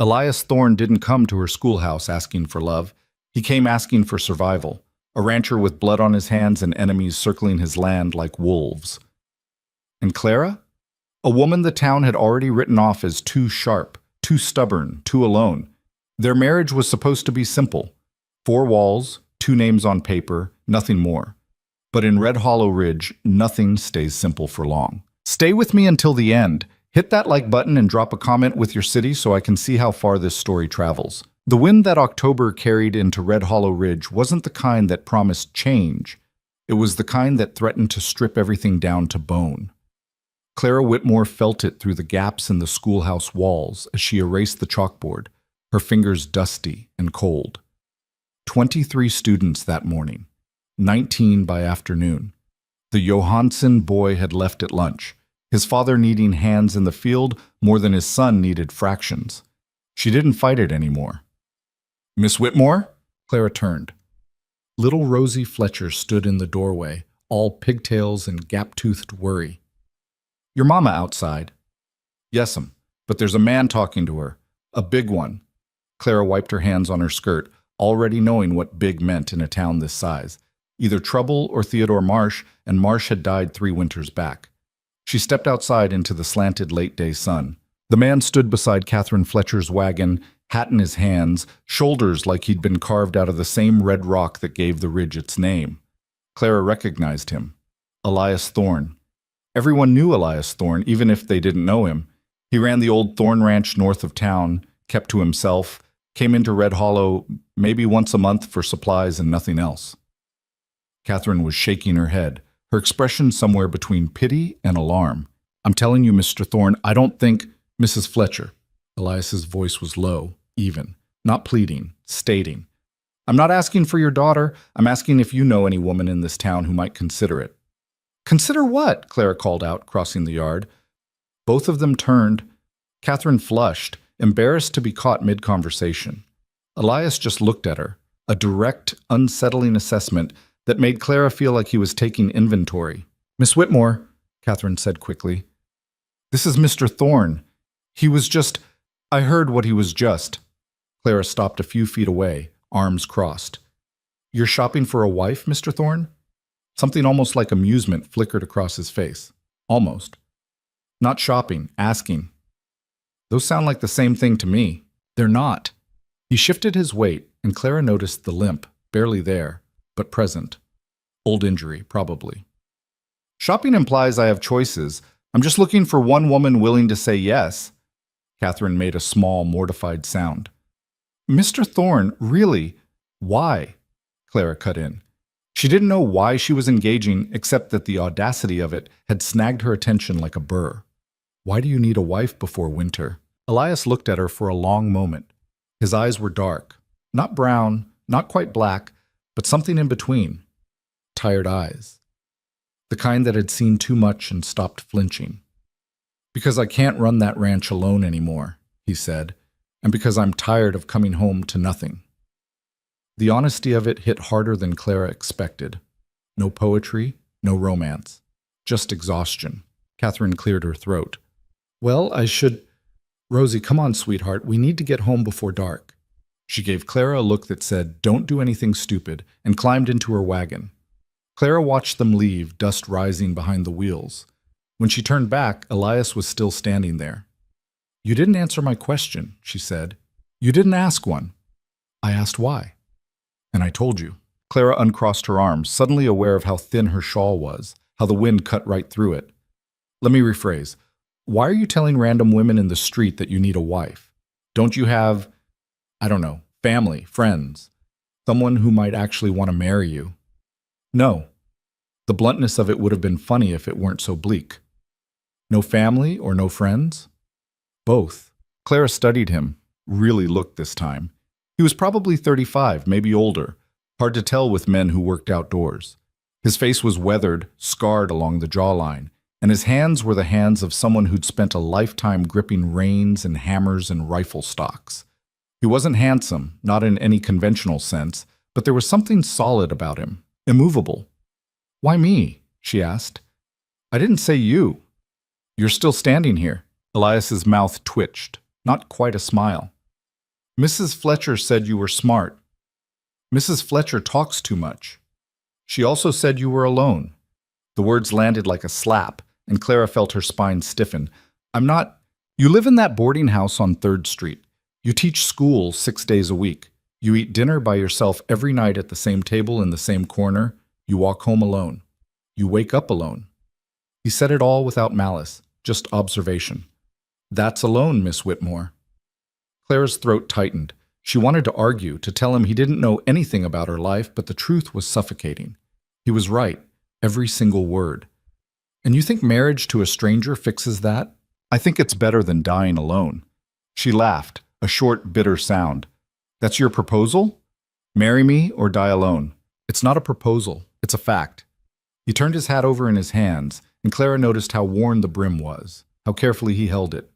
Elias Thorne didn't come to her schoolhouse asking for love. He came asking for survival, a rancher with blood on his hands and enemies circling his land like wolves. And Clara? A woman the town had already written off as too sharp, too stubborn, too alone. Their marriage was supposed to be simple. 4 walls, 2 names on paper, nothing more. But in Red Hollow Ridge, nothing stays simple for long. Stay with me until the end. Hit that like button and drop a comment with your city so I can see how far this story travels. The wind that October carried into Red Hollow Ridge wasn't the kind that promised change. It was the kind that threatened to strip everything down to bone. Clara Whitmore felt it through the gaps in the schoolhouse walls as she erased the chalkboard, her fingers dusty and cold. 23 students that morning, 19 by afternoon. The Johansson boy had left at lunch, his father needing hands in the field more than his son needed fractions. She didn't fight it anymore. "Miss Whitmore?" Clara turned. Little Rosie Fletcher stood in the doorway, all pigtails and gap-toothed worry. "Your mama outside?" "Yes'm, but there's a man talking to her. A big one." Clara wiped her hands on her skirt, already knowing what big meant in a town this size. Either trouble or Theodore Marsh, and Marsh had died 3 winters back. She stepped outside into the slanted late-day sun. The man stood beside Catherine Fletcher's wagon, hat in his hands, shoulders like he'd been carved out of the same red rock that gave the ridge its name. Clara recognized him. Elias Thorne. Everyone knew Elias Thorne, even if they didn't know him. He ran the old Thorne Ranch north of town, kept to himself, came into Red Hollow maybe once a month for supplies and nothing else. Catherine was shaking her head, her expression somewhere between pity and alarm. "I'm telling you, Mr. Thorne, I don't think—" "Mrs. Fletcher." Elias's voice was low, even, not pleading, stating. "I'm not asking for your daughter. I'm asking if you know any woman in this town who might consider it." "Consider what?" Clara called out, crossing the yard. Both of them turned. Catherine flushed, embarrassed to be caught mid-conversation. Elias just looked at her, a direct, unsettling assessment that made Clara feel like he was taking inventory. "Miss Whitmore," Catherine said quickly. "This is Mr. Thorne. He was just— I heard what he was just." Clara stopped a few feet away, arms crossed. "You're shopping for a wife, Mr. Thorne?" Something almost like amusement flickered across his face. Almost. "Not shopping, asking." "Those sound like the same thing to me." "They're not." He shifted his weight, and Clara noticed the limp, barely there, but present. Old injury, probably. "Shopping implies I have choices. I'm just looking for one woman willing to say yes." Catherine made a small, mortified sound. "Mr. Thorne, really, why?" Clara cut in. She didn't know why she was engaging, except that the audacity of it had snagged her attention like a burr. "Why do you need a wife before winter?" Elias looked at her for a long moment. His eyes were dark. Not brown, not quite black, but something in between. Tired eyes. The kind that had seen too much and stopped flinching. "Because I can't run that ranch alone anymore," he said, "and because I'm tired of coming home to nothing." The honesty of it hit harder than Clara expected. No poetry, no romance. Just exhaustion. Catherine cleared her throat. "Well, I should— Rosie, come on, sweetheart. We need to get home before dark." She gave Clara a look that said, "Don't do anything stupid," and climbed into her wagon. Clara watched them leave, dust rising behind the wheels. When she turned back, Elias was still standing there. "You didn't answer my question," she said. "You didn't ask one." "I asked why." "And I told you." Clara uncrossed her arms, suddenly aware of how thin her shawl was, how the wind cut right through it. "Let me rephrase. Why are you telling random women in the street that you need a wife? Don't you have, I don't know, family, friends, someone who might actually want to marry you?" "No." The bluntness of it would have been funny if it weren't so bleak. "No family or no friends?" "Both." Clara studied him, really looked this time. He was probably 35, maybe older, hard to tell with men who worked outdoors. His face was weathered, scarred along the jawline, and his hands were the hands of someone who'd spent a lifetime gripping reins and hammers and rifle stocks. He wasn't handsome, not in any conventional sense, but there was something solid about him, immovable. "Why me?" she asked. "I didn't say you." "You're still standing here." Elias's mouth twitched, not quite a smile. Mrs. Fletcher said you were smart. Mrs. Fletcher talks too much. She also said you were alone. The words landed like a slap, and Clara felt her spine stiffen. I'm not. You live in that boarding house on 3rd Street. You teach school 6 days a week. You eat dinner by yourself every night at the same table in the same corner. You walk home alone. You wake up alone. He said it all without malice, just observation. That's alone, Miss Whitmore. Clara's throat tightened. She wanted to argue, to tell him he didn't know anything about her life, but the truth was suffocating. He was right, every single word. And you think marriage to a stranger fixes that? I think it's better than dying alone. She laughed, a short, bitter sound. That's your proposal? Marry me or die alone. It's not a proposal, it's a fact. He turned his hat over in his hands, and Clara noticed how worn the brim was, how carefully he held it.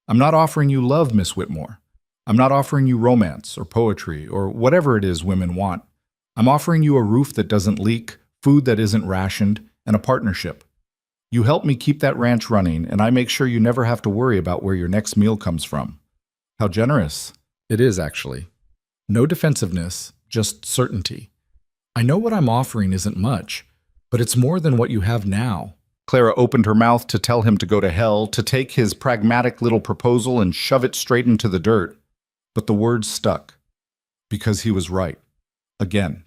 I'm not offering you love, Miss Whitmore. I'm not offering you romance or poetry or whatever it is women want. I'm offering you a roof that doesn't leak, food that isn't rationed, and a partnership. You help me keep that ranch running, and I make sure you never have to worry about where your next meal comes from. How generous. It is, actually. No defensiveness, just certainty. I know what I'm offering isn't much, but it's more than what you have now. Clara opened her mouth to tell him to go to hell, to take his pragmatic little proposal and shove it straight into the dirt. But the words stuck. Because he was right. Again.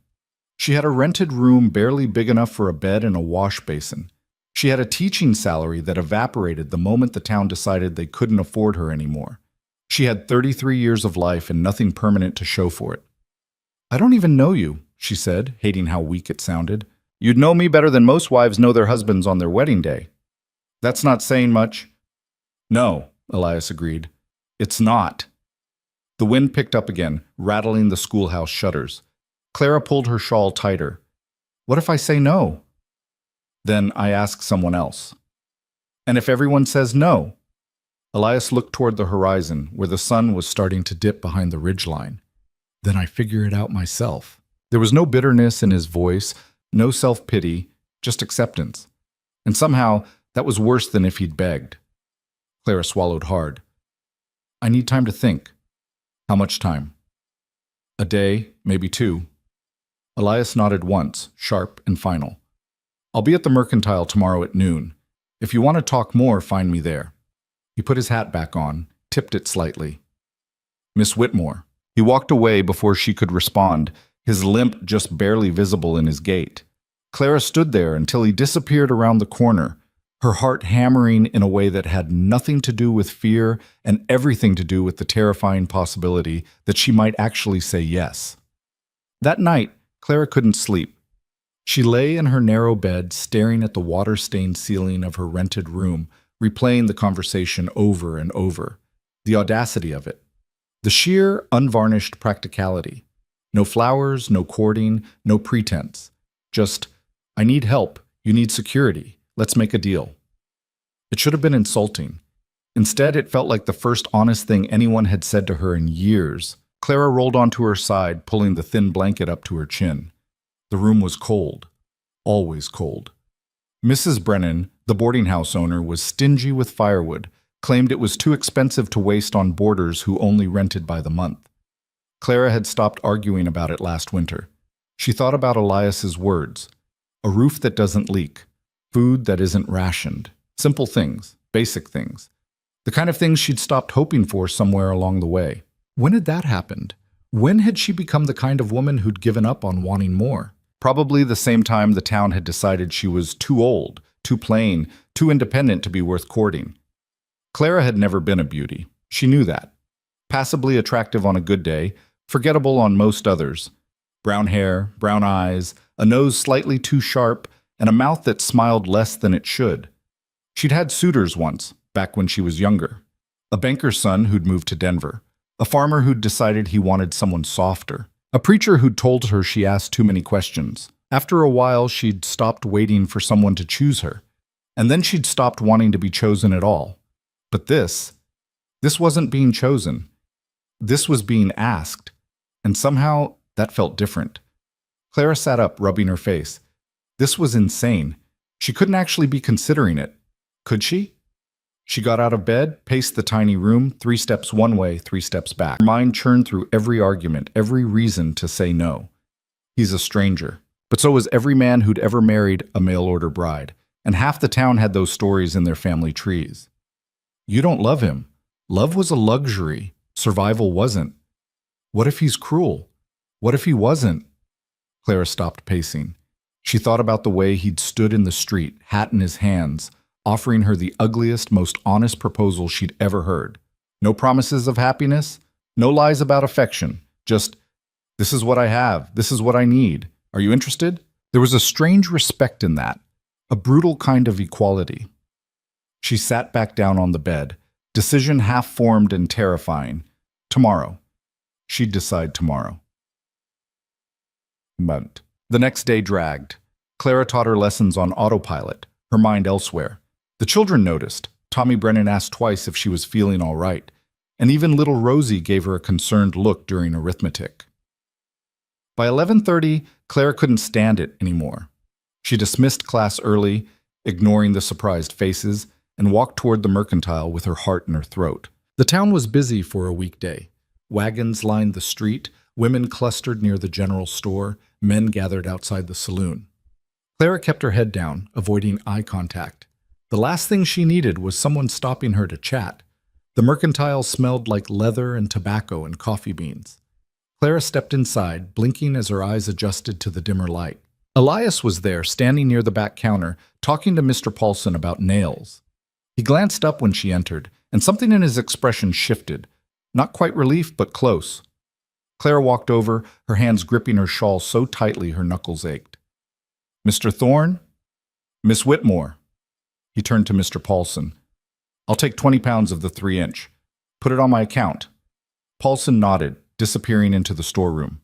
She had a rented room barely big enough for a bed and a wash basin. She had a teaching salary that evaporated the moment the town decided they couldn't afford her anymore. She had 33 years of life and nothing permanent to show for it. I don't even know you, she said, hating how weak it sounded. You'd know me better than most wives know their husbands on their wedding day. That's not saying much. No, Elias agreed. It's not. The wind picked up again, rattling the schoolhouse shutters. Clara pulled her shawl tighter. What if I say no? Then I ask someone else. And if everyone says no? Elias looked toward the horizon, where the sun was starting to dip behind the ridgeline. Then I figure it out myself. There was no bitterness in his voice, no self-pity, just acceptance. And somehow, that was worse than if he'd begged. Clara swallowed hard. I need time to think. How much time? A day, maybe 2. Elias nodded once, sharp and final. I'll be at the Mercantile tomorrow at noon. If you want to talk more, find me there. He put his hat back on, tipped it slightly. Miss Whitmore. He walked away before she could respond, his limp just barely visible in his gait. Clara stood there until he disappeared around the corner, her heart hammering in a way that had nothing to do with fear and everything to do with the terrifying possibility that she might actually say yes. That night, Clara couldn't sleep. She lay in her narrow bed, staring at the water-stained ceiling of her rented room, replaying the conversation over and over. The audacity of it. The sheer, unvarnished practicality. No flowers, no courting, no pretense. Just, I need help, you need security, let's make a deal. It should have been insulting. Instead, it felt like the first honest thing anyone had said to her in years. Clara rolled onto her side, pulling the thin blanket up to her chin. The room was cold. Always cold. Mrs. Brennan, the boarding house owner, was stingy with firewood, claimed it was too expensive to waste on boarders who only rented by the month. Clara had stopped arguing about it last winter. She thought about Elias's words. A roof that doesn't leak. Food that isn't rationed. Simple things. Basic things. The kind of things she'd stopped hoping for somewhere along the way. When had that happened? When had she become the kind of woman who'd given up on wanting more? Probably the same time the town had decided she was too old, too plain, too independent to be worth courting. Clara had never been a beauty. She knew that. Passably attractive on a good day, forgettable on most others. Brown hair, brown eyes, a nose slightly too sharp, and a mouth that smiled less than it should. She'd had suitors once, back when she was younger. A banker's son who'd moved to Denver. A farmer who'd decided he wanted someone softer. A preacher who'd told her she asked too many questions. After a while, she'd stopped waiting for someone to choose her. And then she'd stopped wanting to be chosen at all. But this wasn't being chosen. This was being asked. And somehow, that felt different. Clara sat up, rubbing her face. This was insane. She couldn't actually be considering it. Could she? She got out of bed, paced the tiny room, 3 steps one way, 3 steps back. Her mind churned through every argument, every reason to say no. He's a stranger. But so was every man who'd ever married a mail-order bride, and half the town had those stories in their family trees. You don't love him. Love was a luxury. Survival wasn't. What if he's cruel? What if he wasn't? Clara stopped pacing. She thought about the way he'd stood in the street, hat in his hands, offering her the ugliest, most honest proposal she'd ever heard. No promises of happiness, no lies about affection, just, this is what I have, this is what I need. Are you interested? There was a strange respect in that, a brutal kind of equality. She sat back down on the bed, decision half-formed and terrifying. Tomorrow. She'd decide tomorrow. But the next day dragged. Clara taught her lessons on autopilot, her mind elsewhere. The children noticed. Tommy Brennan asked twice if she was feeling all right, and even little Rosie gave her a concerned look during arithmetic. By 11:30, Clara couldn't stand it anymore. She dismissed class early, ignoring the surprised faces, and walked toward the mercantile with her heart in her throat. The town was busy for a weekday. Wagons lined the street, women clustered near the general store, men gathered outside the saloon. Clara kept her head down, avoiding eye contact. The last thing she needed was someone stopping her to chat. The mercantile smelled like leather and tobacco and coffee beans. Clara stepped inside, blinking as her eyes adjusted to the dimmer light. Elias was there, standing near the back counter, talking to Mr. Paulson about nails. He glanced up when she entered, and something in his expression shifted. Not quite relief, but close. Clara walked over, her hands gripping her shawl so tightly her knuckles ached. Mr. Thorne? Miss Whitmore. He turned to Mr. Paulson. I'll take 20 pounds of the 3-inch. Put it on my account. Paulson nodded, disappearing into the storeroom.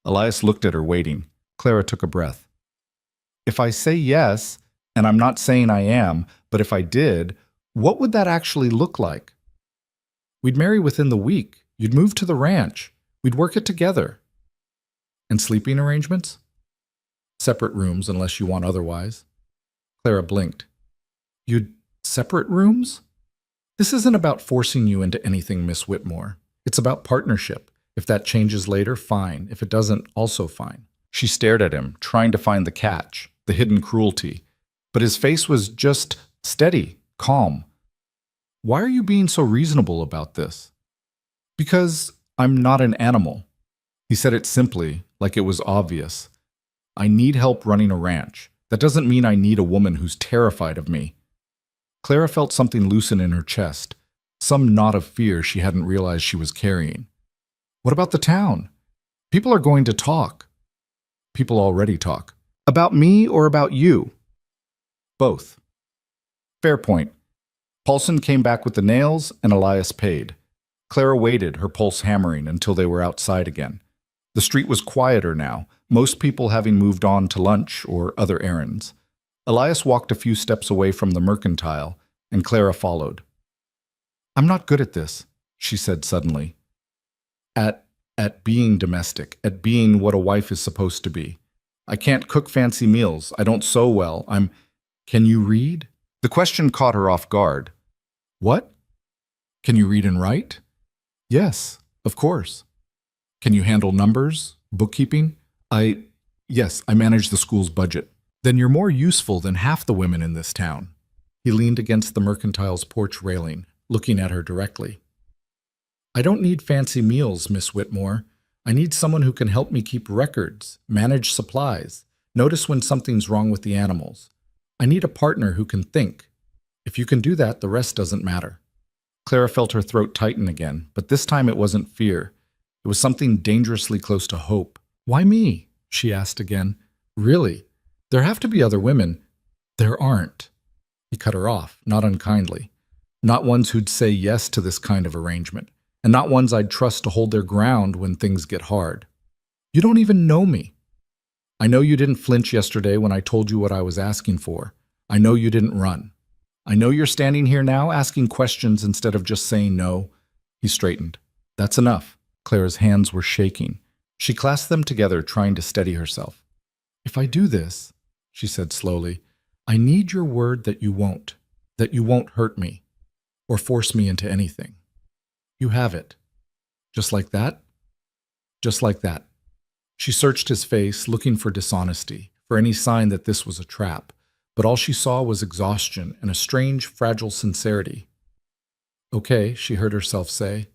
Elias looked at her, waiting. Clara took a breath. If I say yes, and I'm not saying I am, but if I did, what would that actually look like? We'd marry within the week. You'd move to the ranch. We'd work it together. And sleeping arrangements? Separate rooms, unless you want otherwise. Clara blinked. You'd separate rooms? This isn't about forcing you into anything, Miss Whitmore. It's about partnership. If that changes later, fine. If it doesn't, also fine. She stared at him, trying to find the catch, the hidden cruelty. But his face was just steady, calm. Why are you being so reasonable about this? Because I'm not an animal. He said it simply, like it was obvious. I need help running a ranch. That doesn't mean I need a woman who's terrified of me. Clara felt something loosen in her chest, some knot of fear she hadn't realized she was carrying. What about the town? People are going to talk. People already talk. About me or about you? Both. Fair point. Paulson came back with the nails, and Elias paid. Clara waited, her pulse hammering, until they were outside again. The street was quieter now, most people having moved on to lunch or other errands. Elias walked a few steps away from the mercantile, and Clara followed. I'm not good at this, she said suddenly. At being domestic, at being what a wife is supposed to be. I can't cook fancy meals. I don't sew well. Can you read? The question caught her off guard. What? Can you read and write? Yes, of course. Can you handle numbers, bookkeeping? Yes, I manage the school's budget. Then you're more useful than half the women in this town. He leaned against the mercantile's porch railing, looking at her directly. I don't need fancy meals, Miss Whitmore. I need someone who can help me keep records, manage supplies, notice when something's wrong with the animals. I need a partner who can think. If you can do that, the rest doesn't matter. Clara felt her throat tighten again, but this time it wasn't fear. It was something dangerously close to hope. Why me? She asked again. Really? There have to be other women. There aren't. He cut her off, not unkindly. Not ones who'd say yes to this kind of arrangement, and not ones I'd trust to hold their ground when things get hard. You don't even know me. I know you didn't flinch yesterday when I told you what I was asking for. I know you didn't run. I know you're standing here now asking questions instead of just saying no. He straightened. That's enough. Clara's hands were shaking. She clasped them together, trying to steady herself. If I do this, she said slowly, I need your word that you won't hurt me. or force me into anything. You have it. Just like that? Just like that. She searched his face, looking for dishonesty, for any sign that this was a trap, but all she saw was exhaustion and a strange, fragile sincerity. Okay, she heard herself say.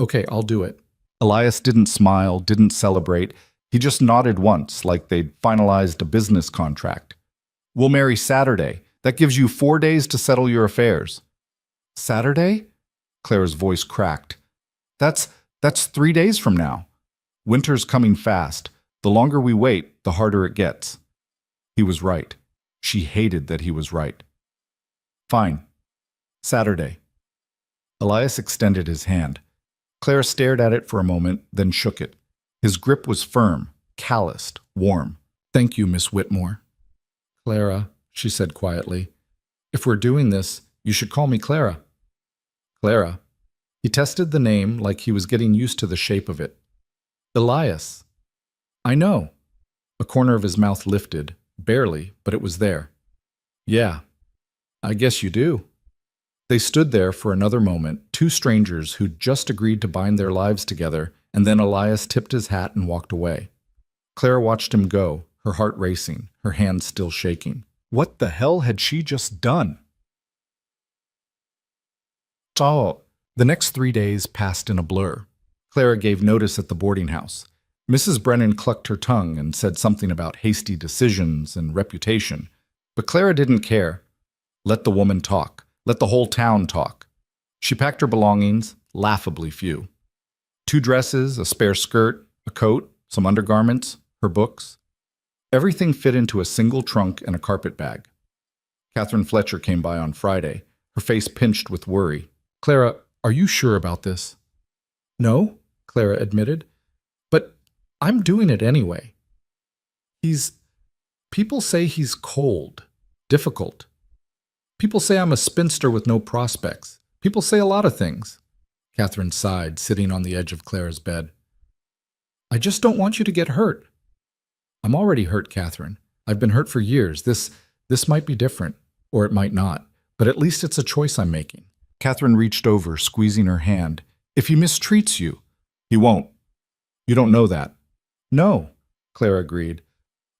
Okay, I'll do it. Elias didn't smile, didn't celebrate. He just nodded once, like they'd finalized a business contract. We'll marry Saturday. That gives you 4 days to settle your affairs. Saturday? Clara's voice cracked. That's 3 days from now. Winter's coming fast. The longer we wait, the harder it gets. He was right. She hated that he was right. Fine. Saturday. Elias extended his hand. Clara stared at it for a moment, then shook it. His grip was firm, calloused, warm. Thank you, Miss Whitmore. Clara, she said quietly. If we're doing this, you should call me Clara. Clara. He tested the name like he was getting used to the shape of it. Elias. I know. A corner of his mouth lifted, barely, but it was there. Yeah, I guess you do. They stood there for another moment, two strangers who'd just agreed to bind their lives together, and then Elias tipped his hat and walked away. Clara watched him go, her heart racing, her hands still shaking. What the hell had she just done? So, the next 3 days passed in a blur. Clara gave notice at the boarding house. Mrs. Brennan clucked her tongue and said something about hasty decisions and reputation, but Clara didn't care. Let the woman talk. Let the whole town talk. She packed her belongings, laughably few. 2 dresses, a spare skirt, a coat, some undergarments, her books. Everything fit into a single trunk and a carpet bag. Catherine Fletcher came by on Friday, her face pinched with worry. Clara, are you sure about this? No, Clara admitted, but I'm doing it anyway. People say he's cold, difficult. People say I'm a spinster with no prospects. People say a lot of things. Catherine sighed, sitting on the edge of Clara's bed. I just don't want you to get hurt. I'm already hurt, Catherine. I've been hurt for years. This might be different, or it might not, but at least it's a choice I'm making. Catherine reached over, squeezing her hand. If he mistreats you, he won't. You don't know that. No, Clara agreed.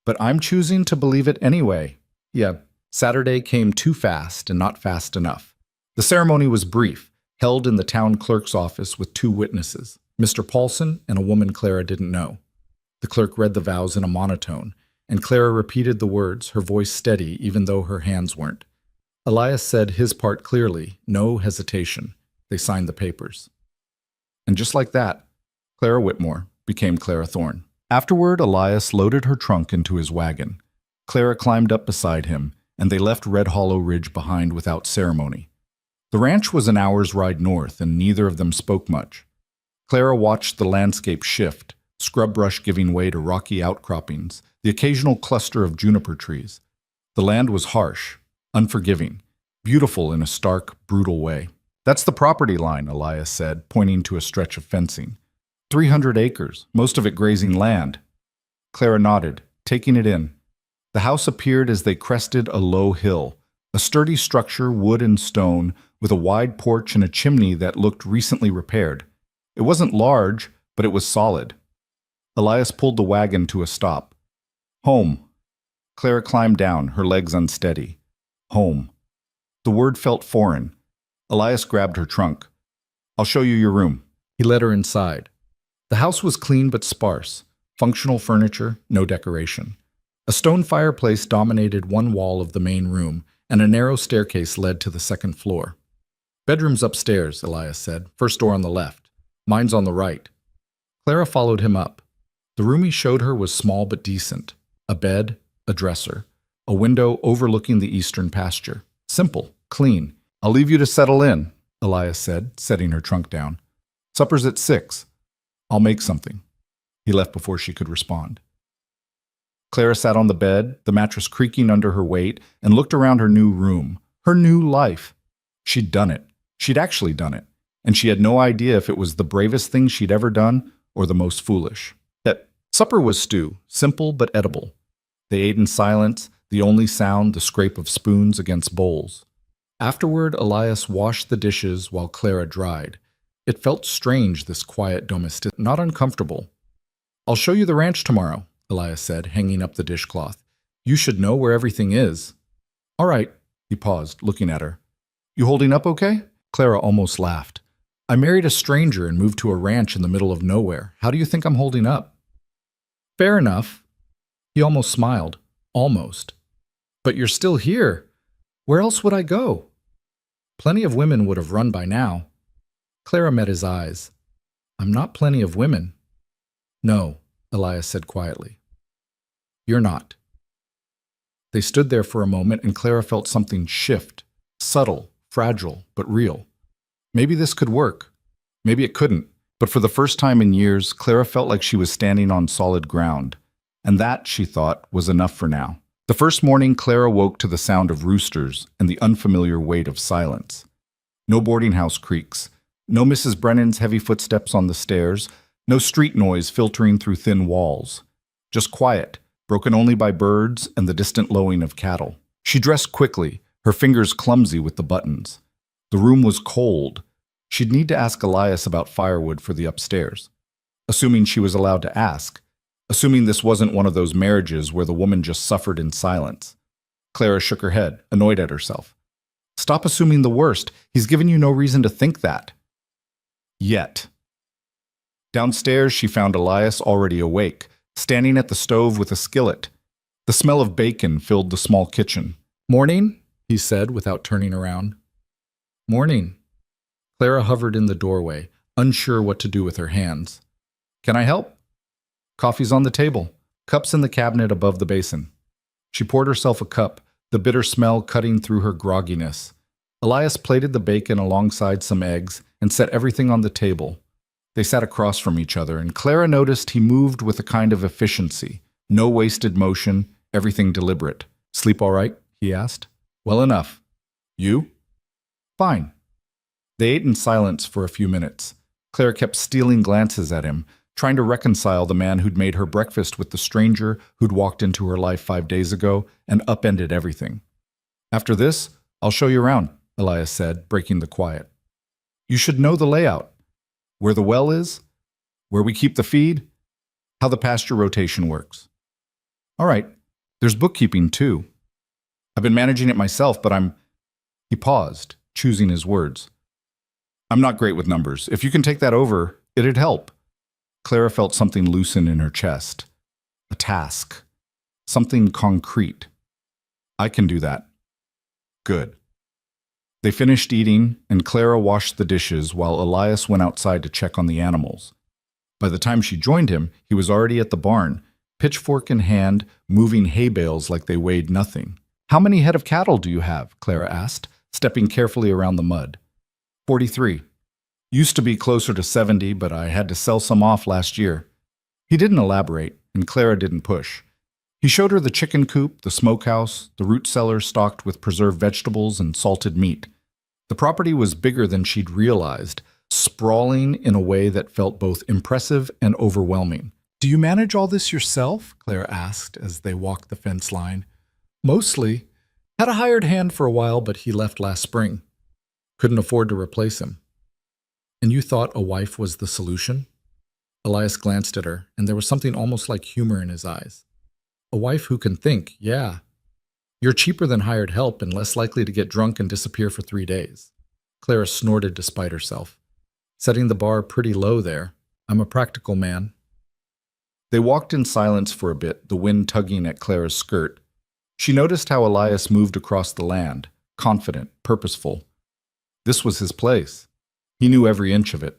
But I'm choosing to believe it anyway. Yeah. Saturday came too fast and not fast enough. The ceremony was brief, held in the town clerk's office with 2 witnesses, Mr. Paulson and a woman Clara didn't know. The clerk read the vows in a monotone, and Clara repeated the words, her voice steady even though her hands weren't. Elias said his part clearly, no hesitation. They signed the papers. And just like that, Clara Whitmore became Clara Thorne. Afterward, Elias loaded her trunk into his wagon. Clara climbed up beside him, and they left Red Hollow Ridge behind without ceremony. The ranch was an hour's ride north, and neither of them spoke much. Clara watched the landscape shift, scrub brush giving way to rocky outcroppings, the occasional cluster of juniper trees. The land was harsh, unforgiving, beautiful in a stark, brutal way. That's the property line, Elias said, pointing to a stretch of fencing. 300 acres, most of it grazing land. Clara nodded, taking it in. The house appeared as they crested a low hill, a sturdy structure, wood and stone, with a wide porch and a chimney that looked recently repaired. It wasn't large, but it was solid. Elias pulled the wagon to a stop. Home. Clara climbed down, her legs unsteady. Home. The word felt foreign. Elias grabbed her trunk. I'll show you your room. He led her inside. The house was clean but sparse. Functional furniture, no decoration. A stone fireplace dominated one wall of the main room, and a narrow staircase led to the second floor. Bedrooms upstairs, Elias said. First door on the left. Mine's on the right. Clara followed him up. The room he showed her was small but decent. A bed, a dresser, a window overlooking the eastern pasture. Simple, clean. I'll leave you to settle in, Elias said, setting her trunk down. Supper's at 6. I'll make something. He left before she could respond. Clara sat on the bed, the mattress creaking under her weight, and looked around her new room, her new life. She'd done it. She'd actually done it. And she had no idea if it was the bravest thing she'd ever done or the most foolish. Yet, supper was stew, simple but edible. They ate in silence, the only sound the scrape of spoons against bowls. Afterward, Elias washed the dishes while Clara dried. It felt strange, this quiet domestic, not uncomfortable. "I'll show you the ranch tomorrow," Elias said, hanging up the dishcloth. "You should know where everything is." "All right," he paused, looking at her. "You holding up okay?" Clara almost laughed. "I married a stranger and moved to a ranch in the middle of nowhere. How do you think I'm holding up?" "Fair enough." He almost smiled. Almost. "But you're still here. Where else would I go?" "Plenty of women would have run by now." Clara met his eyes. "I'm not plenty of women." "No," Elias said quietly. "You're not." They stood there for a moment, and Clara felt something shift. Subtle, fragile, but real. Maybe this could work. Maybe it couldn't. But for the first time in years, Clara felt like she was standing on solid ground. And that, she thought, was enough for now. The first morning, Clara woke to the sound of roosters and the unfamiliar weight of silence. No boarding house creaks. No Mrs. Brennan's heavy footsteps on the stairs. No street noise filtering through thin walls. Just quiet, broken only by birds and the distant lowing of cattle. She dressed quickly, her fingers clumsy with the buttons. The room was cold. She'd need to ask Elias about firewood for the upstairs. Assuming she was allowed to ask. Assuming this wasn't one of those marriages where the woman just suffered in silence. Clara shook her head, annoyed at herself. "Stop assuming the worst. He's given you no reason to think that." Yet. Downstairs, she found Elias already awake, standing at the stove with a skillet. The smell of bacon filled the small kitchen. "Morning," he said without turning around. "Morning." Clara hovered in the doorway, unsure what to do with her hands. "Can I help?" "Coffee's on the table. Cups in the cabinet above the basin." She poured herself a cup, the bitter smell cutting through her grogginess. Elias plated the bacon alongside some eggs and set everything on the table. They sat across from each other, and Clara noticed he moved with a kind of efficiency. No wasted motion, everything deliberate. "Sleep all right?" he asked. "Well enough. You?" "Fine." They ate in silence for a few minutes. Clara kept stealing glances at him, trying to reconcile the man who'd made her breakfast with the stranger who'd walked into her life 5 days ago and upended everything. "After this, I'll show you around," Elias said, breaking the quiet. "You should know the layout. Where the well is, where we keep the feed, how the pasture rotation works." "All right, there's bookkeeping too. I've been managing it myself, but He paused, choosing his words. "I'm not great with numbers. If you can take that over, it'd help." Clara felt something loosen in her chest. A task. Something concrete. "I can do that." "Good." They finished eating, and Clara washed the dishes while Elias went outside to check on the animals. By the time she joined him, he was already at the barn, pitchfork in hand, moving hay bales like they weighed nothing. "How many head of cattle do you have?" Clara asked, stepping carefully around the mud. 43. Used to be closer to 70, but I had to sell some off last year." He didn't elaborate, and Clara didn't push. He showed her the chicken coop, the smokehouse, the root cellar stocked with preserved vegetables and salted meat. The property was bigger than she'd realized, sprawling in a way that felt both impressive and overwhelming. "Do you manage all this yourself?" Clara asked as they walked the fence line. "Mostly. Had a hired hand for a while, but he left last spring. Couldn't afford to replace him." "And you thought a wife was the solution?" Elias glanced at her, and there was something almost like humor in his eyes. "A wife who can think, yeah. You're cheaper than hired help and less likely to get drunk and disappear for 3 days." Clara snorted despite herself. "Setting the bar pretty low there. I'm a practical man." They walked in silence for a bit, the wind tugging at Clara's skirt. She noticed how Elias moved across the land, confident, purposeful. This was his place. He knew every inch of it.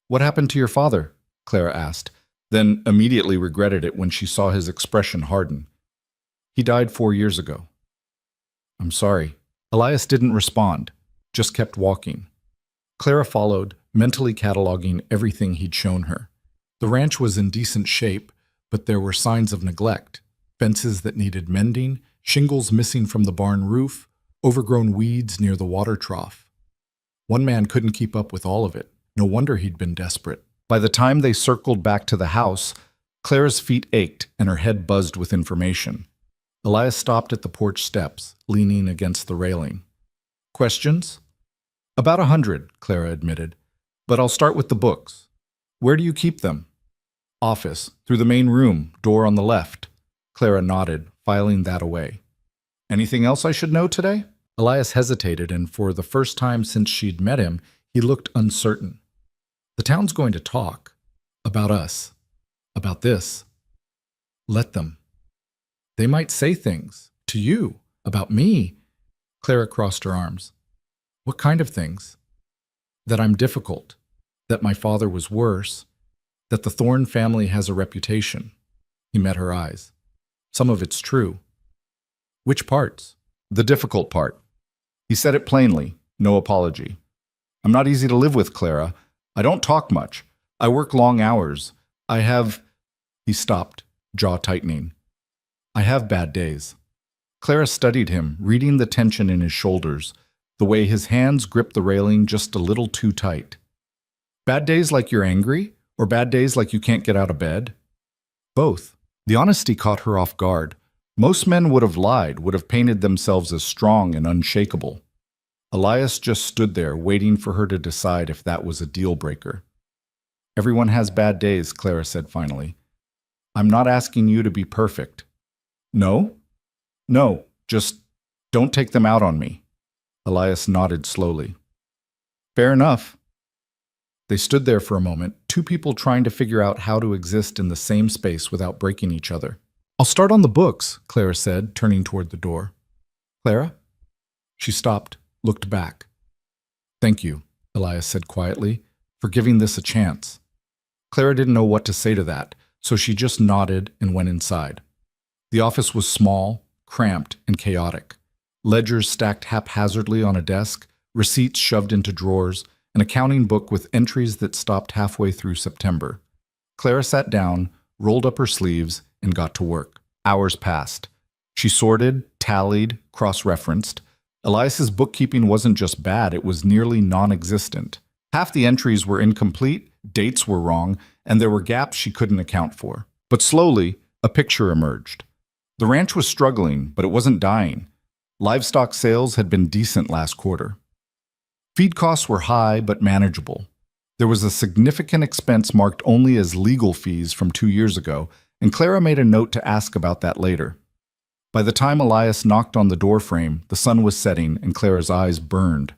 "What happened to your father?" Clara asked, then immediately regretted it when she saw his expression harden. "He died 4 years ago." "I'm sorry." Elias didn't respond, just kept walking. Clara followed, mentally cataloging everything he'd shown her. The ranch was in decent shape, but there were signs of neglect. Fences that needed mending, shingles missing from the barn roof, overgrown weeds near the water trough. One man couldn't keep up with all of it. No wonder he'd been desperate. By the time they circled back to the house, Clara's feet ached and her head buzzed with information. Elias stopped at the porch steps, leaning against the railing. Questions? About 100, Clara admitted. But I'll start with the books. Where do you keep them? Office, through the main room, door on the left. Clara nodded, filing that away. Anything else I should know today? Elias hesitated, and for the first time since she'd met him, he looked uncertain. The town's going to talk. About us. About this. Let them. They might say things. To you. About me. Clara crossed her arms. What kind of things? That I'm difficult. That my father was worse. That the Thorne family has a reputation. He met her eyes. Some of it's true. Which parts? The difficult part. He said it plainly, no apology. I'm not easy to live with, Clara. I don't talk much. I work long hours. I have... He stopped, jaw tightening. I have bad days. Clara studied him, reading the tension in his shoulders, the way his hands gripped the railing just a little too tight. Bad days like you're angry? Or bad days like you can't get out of bed? Both. The honesty caught her off guard. Most men would have lied, would have painted themselves as strong and unshakable. Elias just stood there, waiting for her to decide if that was a deal-breaker. Everyone has bad days, Clara said finally. I'm not asking you to be perfect. No? No, just don't take them out on me. Elias nodded slowly. Fair enough. They stood there for a moment, two people trying to figure out how to exist in the same space without breaking each other. I'll start on the books, Clara said, turning toward the door. Clara? She stopped, looked back. Thank you, Elias said quietly, for giving this a chance. Clara didn't know what to say to that, so she just nodded and went inside. The office was small, cramped, and chaotic. Ledgers stacked haphazardly on a desk, receipts shoved into drawers, an accounting book with entries that stopped halfway through September. Clara sat down, rolled up her sleeves, and got to work. Hours passed. She sorted, tallied, cross-referenced. Elias's bookkeeping wasn't just bad, it was nearly non-existent. Half the entries were incomplete, dates were wrong, and there were gaps she couldn't account for. But slowly, a picture emerged. The ranch was struggling, but it wasn't dying. Livestock sales had been decent last quarter. Feed costs were high but manageable. There was a significant expense marked only as legal fees from 2 years ago, and Clara made a note to ask about that later. By the time Elias knocked on the doorframe, the sun was setting and Clara's eyes burned.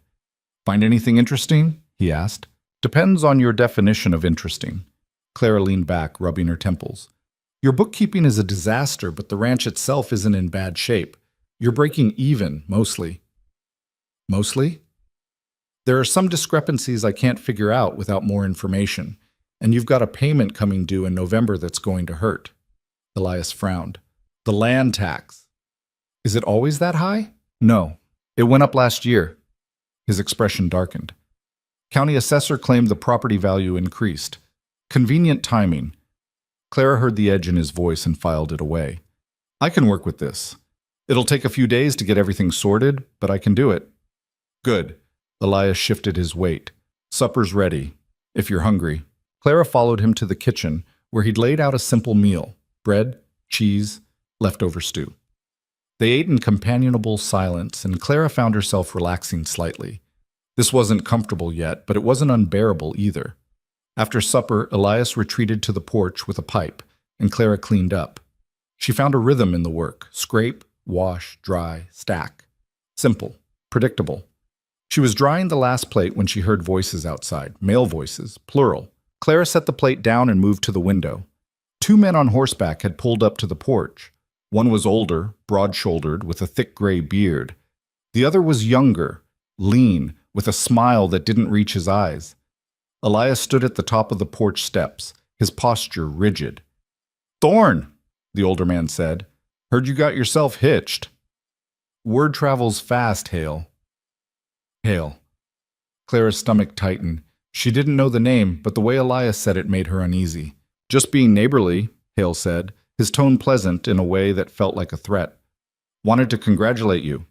Find anything interesting? He asked. Depends on your definition of interesting. Clara leaned back, rubbing her temples. Your bookkeeping is a disaster, but the ranch itself isn't in bad shape. You're breaking even, mostly. Mostly? There are some discrepancies I can't figure out without more information, and you've got a payment coming due in November that's going to hurt. Elias frowned. The land tax. Is it always that high? No. It went up last year. His expression darkened. County assessor claimed the property value increased. Convenient timing. Clara heard the edge in his voice and filed it away. I can work with this. It'll take a few days to get everything sorted, but I can do it. Good. Elias shifted his weight. Supper's ready, if you're hungry. Clara followed him to the kitchen, where he'd laid out a simple meal: bread, cheese, leftover stew. They ate in companionable silence, and Clara found herself relaxing slightly. This wasn't comfortable yet, but it wasn't unbearable either. After supper, Elias retreated to the porch with a pipe, and Clara cleaned up. She found a rhythm in the work: scrape, wash, dry, stack. Simple, predictable. She was drying the last plate when she heard voices outside, male voices, plural. Clara set the plate down and moved to the window. 2 men on horseback had pulled up to the porch. One was older, broad-shouldered, with a thick gray beard. The other was younger, lean, with a smile that didn't reach his eyes. Elias stood at the top of the porch steps, his posture rigid. "Thorne," the older man said. "Heard you got yourself hitched." "Word travels fast, Hale." Hale. Clara's stomach tightened. She didn't know the name, but the way Elias said it made her uneasy. "Just being neighborly," Hale said, his tone pleasant in a way that felt like a threat. "Wanted to congratulate you.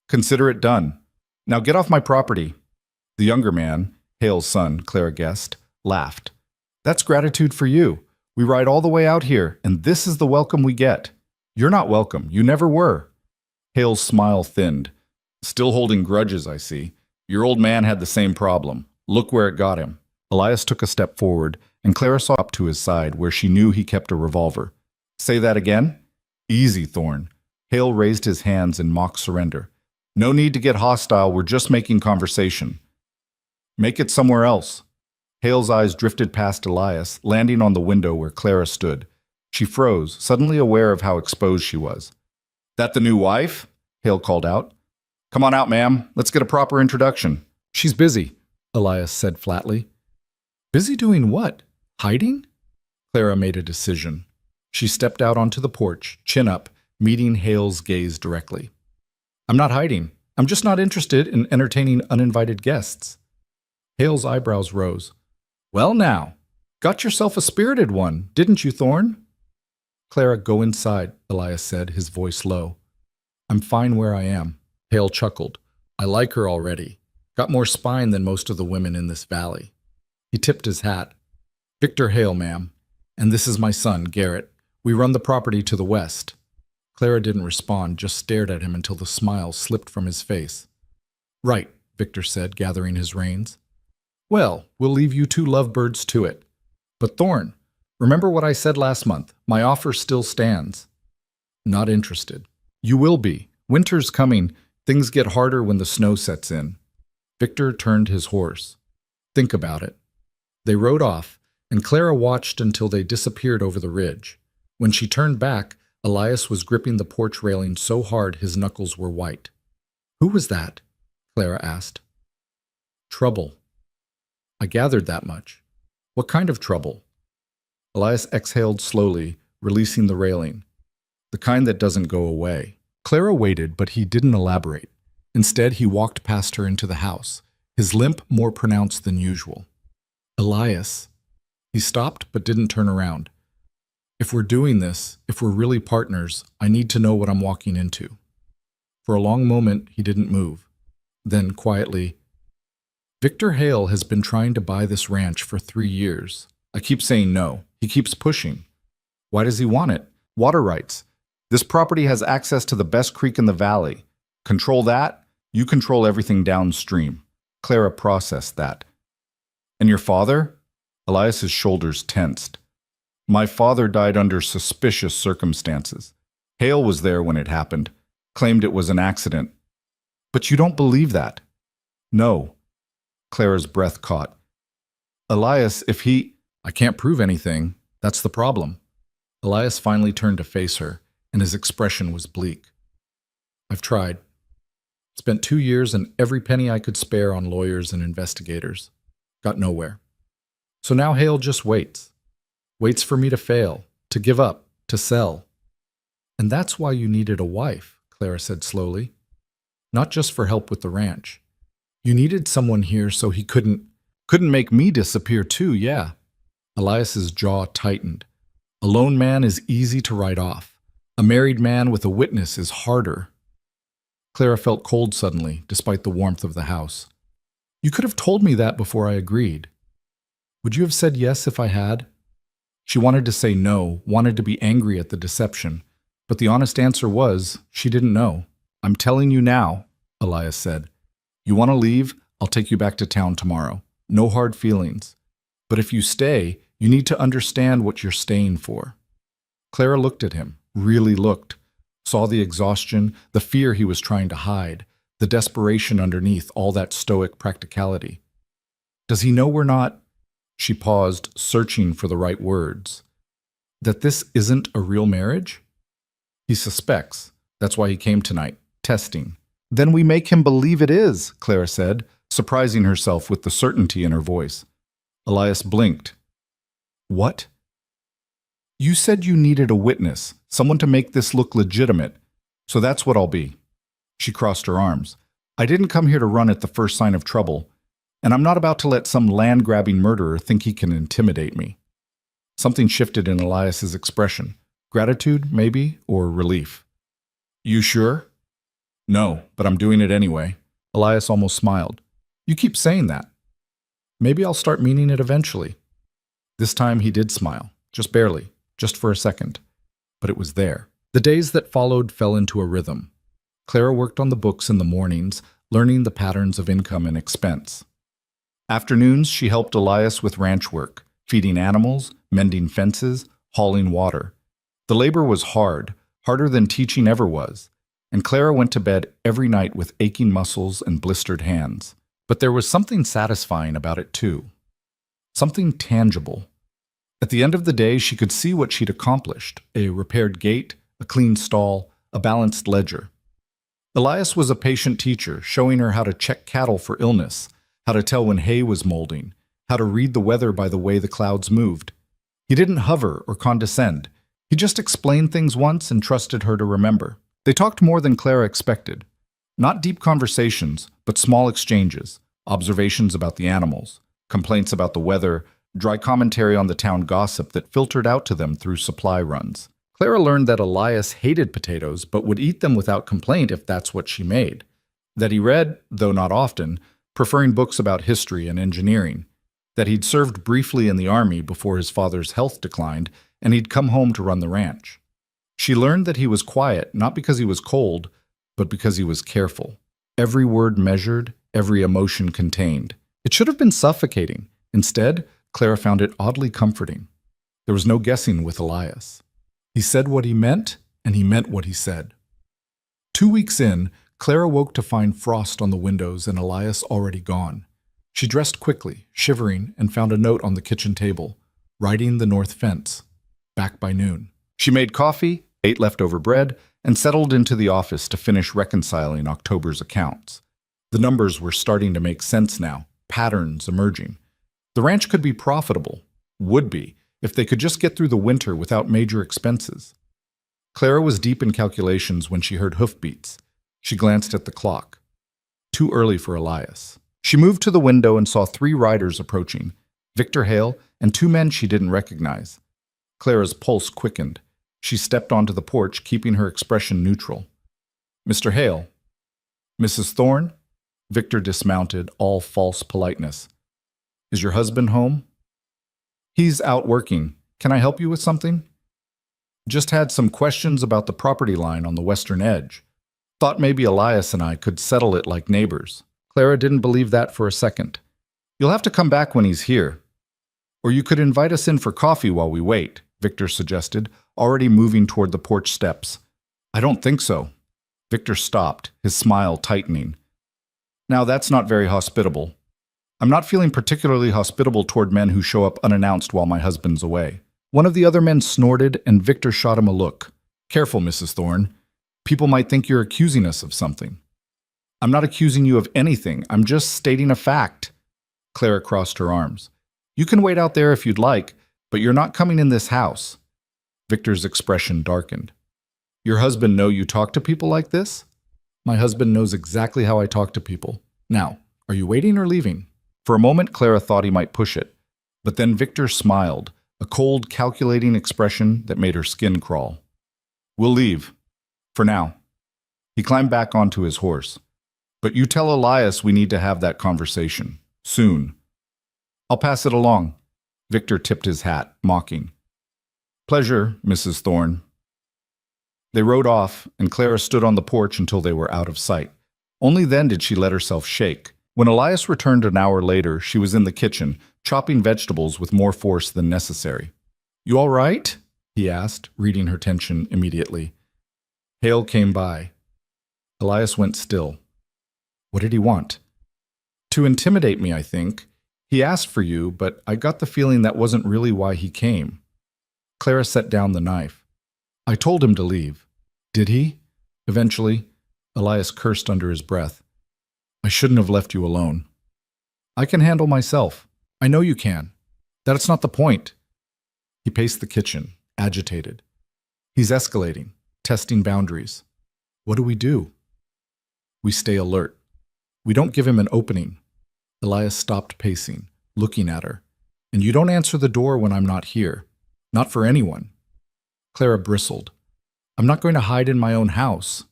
Consider it done. Now get off my property." The younger man, Hale's son, Clara guessed, laughed. "That's gratitude for you. We ride all the way out here, and this is the welcome we get. You're not welcome. You never were." Hale's smile thinned. Still holding grudges, I see. Your old man had the same problem. Look where it got him. Elias took a step forward, and Clara saw up to his side where she knew he kept a revolver. Say that again? Easy, Thorne. Hale raised his hands in mock surrender. No need to get hostile, we're just making conversation. Make it somewhere else. Hale's eyes drifted past Elias, landing on the window where Clara stood. She froze, suddenly aware of how exposed she was. That the new wife? Hale called out. Come on out, ma'am. Let's get a proper introduction. She's busy, Elias said flatly. Busy doing what? Hiding? Clara made a decision. She stepped out onto the porch, chin up, meeting Hale's gaze directly. I'm not hiding. I'm just not interested in entertaining uninvited guests. Hale's eyebrows rose. Well now, got yourself a spirited one, didn't you, Thorne? Clara, go inside, Elias said, his voice low. I'm fine where I am. Hale chuckled. I like her already. Got more spine than most of the women in this valley. He tipped his hat. Victor Hale, ma'am. And this is my son, Garrett. We run the property to the west. Clara didn't respond, just stared at him until the smile slipped from his face. Right, Victor said, gathering his reins. Well, we'll leave you two lovebirds to it. But Thorne, remember what I said last month. My offer still stands. Not interested. You will be. Winter's coming. Things get harder when the snow sets in. Victor turned his horse. Think about it. They rode off, and Clara watched until they disappeared over the ridge. When she turned back, Elias was gripping the porch railing so hard his knuckles were white. Who was that? Clara asked. Trouble. I gathered that much. What kind of trouble? Elias exhaled slowly, releasing the railing. The kind that doesn't go away. Clara waited, but he didn't elaborate. Instead, he walked past her into the house, his limp more pronounced than usual. Elias. He stopped, but didn't turn around. If we're doing this, if we're really partners, I need to know what I'm walking into. For a long moment, he didn't move. Then, quietly, Victor Hale has been trying to buy this ranch for 3 years. I keep saying no. He keeps pushing. Why does he want it? Water rights. This property has access to the best creek in the valley. Control that, you control everything downstream. Clara processed that. And your father? Elias's shoulders tensed. My father died under suspicious circumstances. Hale was there when it happened, claimed it was an accident. But you don't believe that? No. Clara's breath caught. Elias, if he... I can't prove anything. That's the problem. Elias finally turned to face her, and his expression was bleak. I've tried. Spent 2 years and every penny I could spare on lawyers and investigators. Got nowhere. So now Hale just waits. Waits for me to fail, to give up, to sell. And that's why you needed a wife, Clara said slowly. Not just for help with the ranch. You needed someone here so he couldn't make me disappear too, yeah. Elias's jaw tightened. A lone man is easy to write off. A married man with a witness is harder. Clara felt cold suddenly, despite the warmth of the house. You could have told me that before I agreed. Would you have said yes if I had? She wanted to say no, wanted to be angry at the deception, but the honest answer was she didn't know. I'm telling you now, Elias said. You want to leave? I'll take you back to town tomorrow. No hard feelings. But if you stay, you need to understand what you're staying for. Clara looked at him, really looked, saw the exhaustion, the fear he was trying to hide, the desperation underneath all that stoic practicality. Does he know we're not... She paused, searching for the right words. That this isn't a real marriage? He suspects. That's why he came tonight, testing. Then we make him believe it is, Clara said, surprising herself with the certainty in her voice. Elias blinked. What? You said you needed a witness, someone to make this look legitimate, so that's what I'll be. She crossed her arms. I didn't come here to run at the first sign of trouble, and I'm not about to let some land-grabbing murderer think he can intimidate me. Something shifted in Elias's expression. Gratitude, maybe, or relief. You sure? No, but I'm doing it anyway. Elias almost smiled. You keep saying that. Maybe I'll start meaning it eventually. This time he did smile, just barely, just for a second. But it was there. The days that followed fell into a rhythm. Clara worked on the books in the mornings, learning the patterns of income and expense. Afternoons, she helped Elias with ranch work, feeding animals, mending fences, hauling water. The labor was hard, harder than teaching ever was, and Clara went to bed every night with aching muscles and blistered hands. But there was something satisfying about it too. Something tangible. At the end of the day, she could see what she'd accomplished: a repaired gate, a clean stall, a balanced ledger. Elias was a patient teacher, showing her how to check cattle for illness, how to tell when hay was molding, how to read the weather by the way the clouds moved. He didn't hover or condescend. He just explained things once and trusted her to remember. They talked more than Clara expected. Not deep conversations, but small exchanges, observations about the animals, complaints about the weather, dry commentary on the town gossip that filtered out to them through supply runs. Clara learned that Elias hated potatoes, but would eat them without complaint if that's what she made. That he read, though not often, preferring books about history and engineering. That he'd served briefly in the army before his father's health declined, and he'd come home to run the ranch. She learned that he was quiet, not because he was cold, but because he was careful. Every word measured, every emotion contained. It should have been suffocating. Instead, Clara found it oddly comforting. There was no guessing with Elias. He said what he meant, and he meant what he said. 2 weeks in, Clara woke to find frost on the windows and Elias already gone. She dressed quickly, shivering, and found a note on the kitchen table, writing the north fence. Back by noon. She made coffee, ate leftover bread, and settled into the office to finish reconciling October's accounts. The numbers were starting to make sense now, patterns emerging. The ranch could be profitable, would be, if they could just get through the winter without major expenses. Clara was deep in calculations when she heard hoofbeats. She glanced at the clock. Too early for Elias. She moved to the window and saw 3 riders approaching, Victor Hale and 2 men she didn't recognize. Clara's pulse quickened. She stepped onto the porch, keeping her expression neutral. "Mr. Hale." "Mrs. Thorne?" Victor dismounted, all false politeness. "Is your husband home?" "He's out working. Can I help you with something?" "Just had some questions about the property line on the western edge. Thought maybe Elias and I could settle it like neighbors." Clara didn't believe that for a second. "You'll have to come back when he's here. Or you could invite us in for coffee while we wait," Victor suggested, already moving toward the porch steps. "I don't think so." Victor stopped, his smile tightening. "Now that's not very hospitable. I'm not feeling particularly hospitable toward men who show up unannounced while my husband's away." One of the other men snorted, and Victor shot him a look. "Careful, Mrs. Thorne. People might think you're accusing us of something." "I'm not accusing you of anything. I'm just stating a fact." Clara crossed her arms. "You can wait out there if you'd like, but you're not coming in this house." Victor's expression darkened. "Your husband know you talk to people like this?" "My husband knows exactly how I talk to people. Now, are you waiting or leaving?" For a moment, Clara thought he might push it. But then Victor smiled, a cold, calculating expression that made her skin crawl. "We'll leave. For now." He climbed back onto his horse. "But you tell Elias we need to have that conversation. Soon." "I'll pass it along." Victor tipped his hat, mocking. "Pleasure, Mrs. Thorne." They rode off, and Clara stood on the porch until they were out of sight. Only then did she let herself shake. When Elias returned an hour later, she was in the kitchen, chopping vegetables with more force than necessary. "You all right?" he asked, reading her tension immediately. Hale came by. Elias went still. "What did he want?" "To intimidate me, I think. He asked for you, but I got the feeling that wasn't really why he came." Clara set down the knife. "I told him to leave." "Did he?" Eventually, Elias cursed under his breath. "I shouldn't have left you alone." "I can handle myself." "I know you can. That's not the point." He paced the kitchen, agitated. "He's escalating, testing boundaries. What do we do?" "We stay alert. We don't give him an opening." Elias stopped pacing, looking at her. "And you don't answer the door when I'm not here. Not for anyone." Clara bristled. "I'm not going to hide in my own house."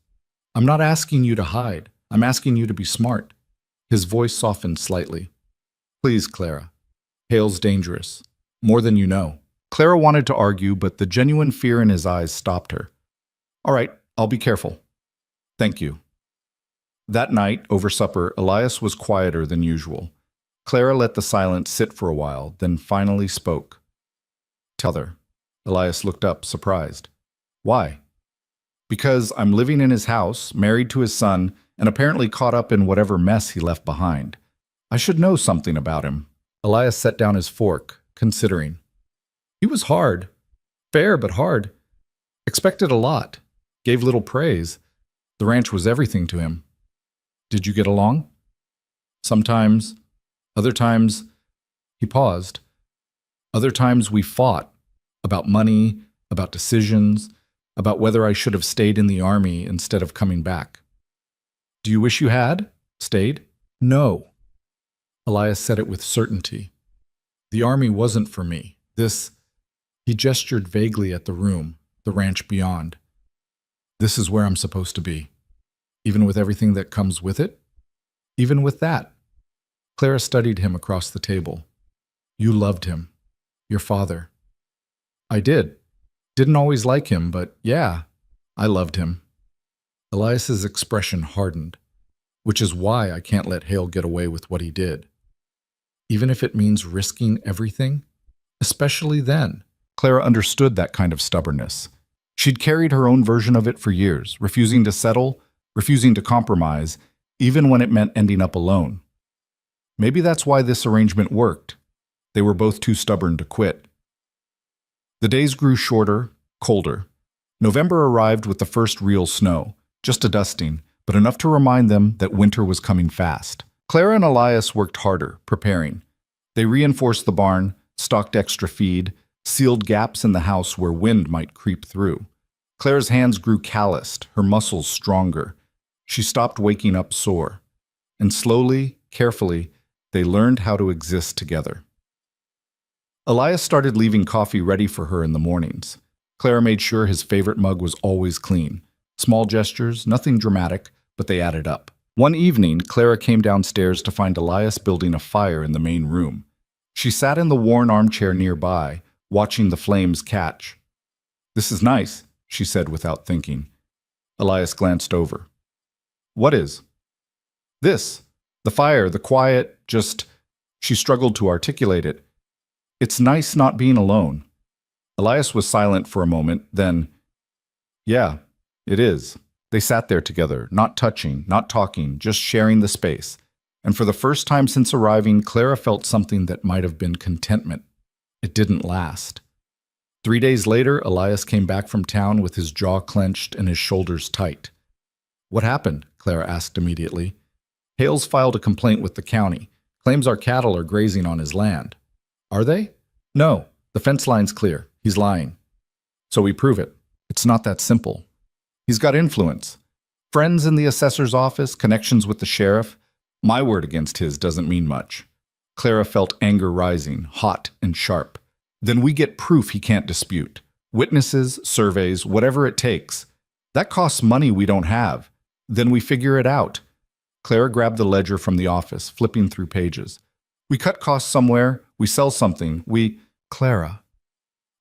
"I'm not asking you to hide. I'm asking you to be smart." His voice softened slightly. "Please, Clara. Hale's dangerous. More than you know." Clara wanted to argue, but the genuine fear in his eyes stopped her. "All right, I'll be careful." "Thank you." That night, over supper, Elias was quieter than usual. Clara let the silence sit for a while, then finally spoke. Tell her. Elias looked up, surprised. Why? Because I'm living in his house, married to his son, and apparently caught up in whatever mess he left behind. I should know something about him. Elias set down his fork, considering. He was hard. Fair, but hard. Expected a lot. Gave little praise. The ranch was everything to him. Did you get along? Sometimes. Other times, he paused. Other times we fought. About money, about decisions, about whether I should have stayed in the army instead of coming back. Do you wish you had stayed? No. Elias said it with certainty. The army wasn't for me. He gestured vaguely at the room, the ranch beyond. This is where I'm supposed to be. Even with everything that comes with it? Even with that? Clara studied him across the table. You loved him. Your father. I did. Didn't always like him, but yeah, I loved him. Elias's expression hardened, which is why I can't let Hale get away with what he did. Even if it means risking everything? Especially then. Clara understood that kind of stubbornness. She'd carried her own version of it for years, refusing to settle, refusing to compromise, even when it meant ending up alone. Maybe that's why this arrangement worked. They were both too stubborn to quit. The days grew shorter, colder. November arrived with the first real snow, just a dusting, but enough to remind them that winter was coming fast. Clara and Elias worked harder, preparing. They reinforced the barn, stocked extra feed, sealed gaps in the house where wind might creep through. Clara's hands grew calloused, her muscles stronger. She stopped waking up sore. And slowly, carefully, they learned how to exist together. Elias started leaving coffee ready for her in the mornings. Clara made sure his favorite mug was always clean. Small gestures, nothing dramatic, but they added up. One evening, Clara came downstairs to find Elias building a fire in the main room. She sat in the worn armchair nearby, watching the flames catch. This is nice, she said without thinking. Elias glanced over. What is? This. The fire, the quiet, She struggled to articulate it. It's nice not being alone. Elias was silent for a moment, then, yeah, it is. They sat there together, not touching, not talking, just sharing the space. And for the first time since arriving, Clara felt something that might have been contentment. It didn't last. 3 days later, Elias came back from town with his jaw clenched and his shoulders tight. What happened? Clara asked immediately. Hales filed a complaint with the county. Claims our cattle are grazing on his land. Are they? No. The fence line's clear. He's lying. So we prove it. It's not that simple. He's got influence. Friends in the assessor's office, connections with the sheriff. My word against his doesn't mean much. Clara felt anger rising, hot and sharp. Then we get proof he can't dispute. Witnesses, surveys, whatever it takes. That costs money we don't have. Then we figure it out. Clara grabbed the ledger from the office, flipping through pages. We cut costs somewhere. We sell something. Clara.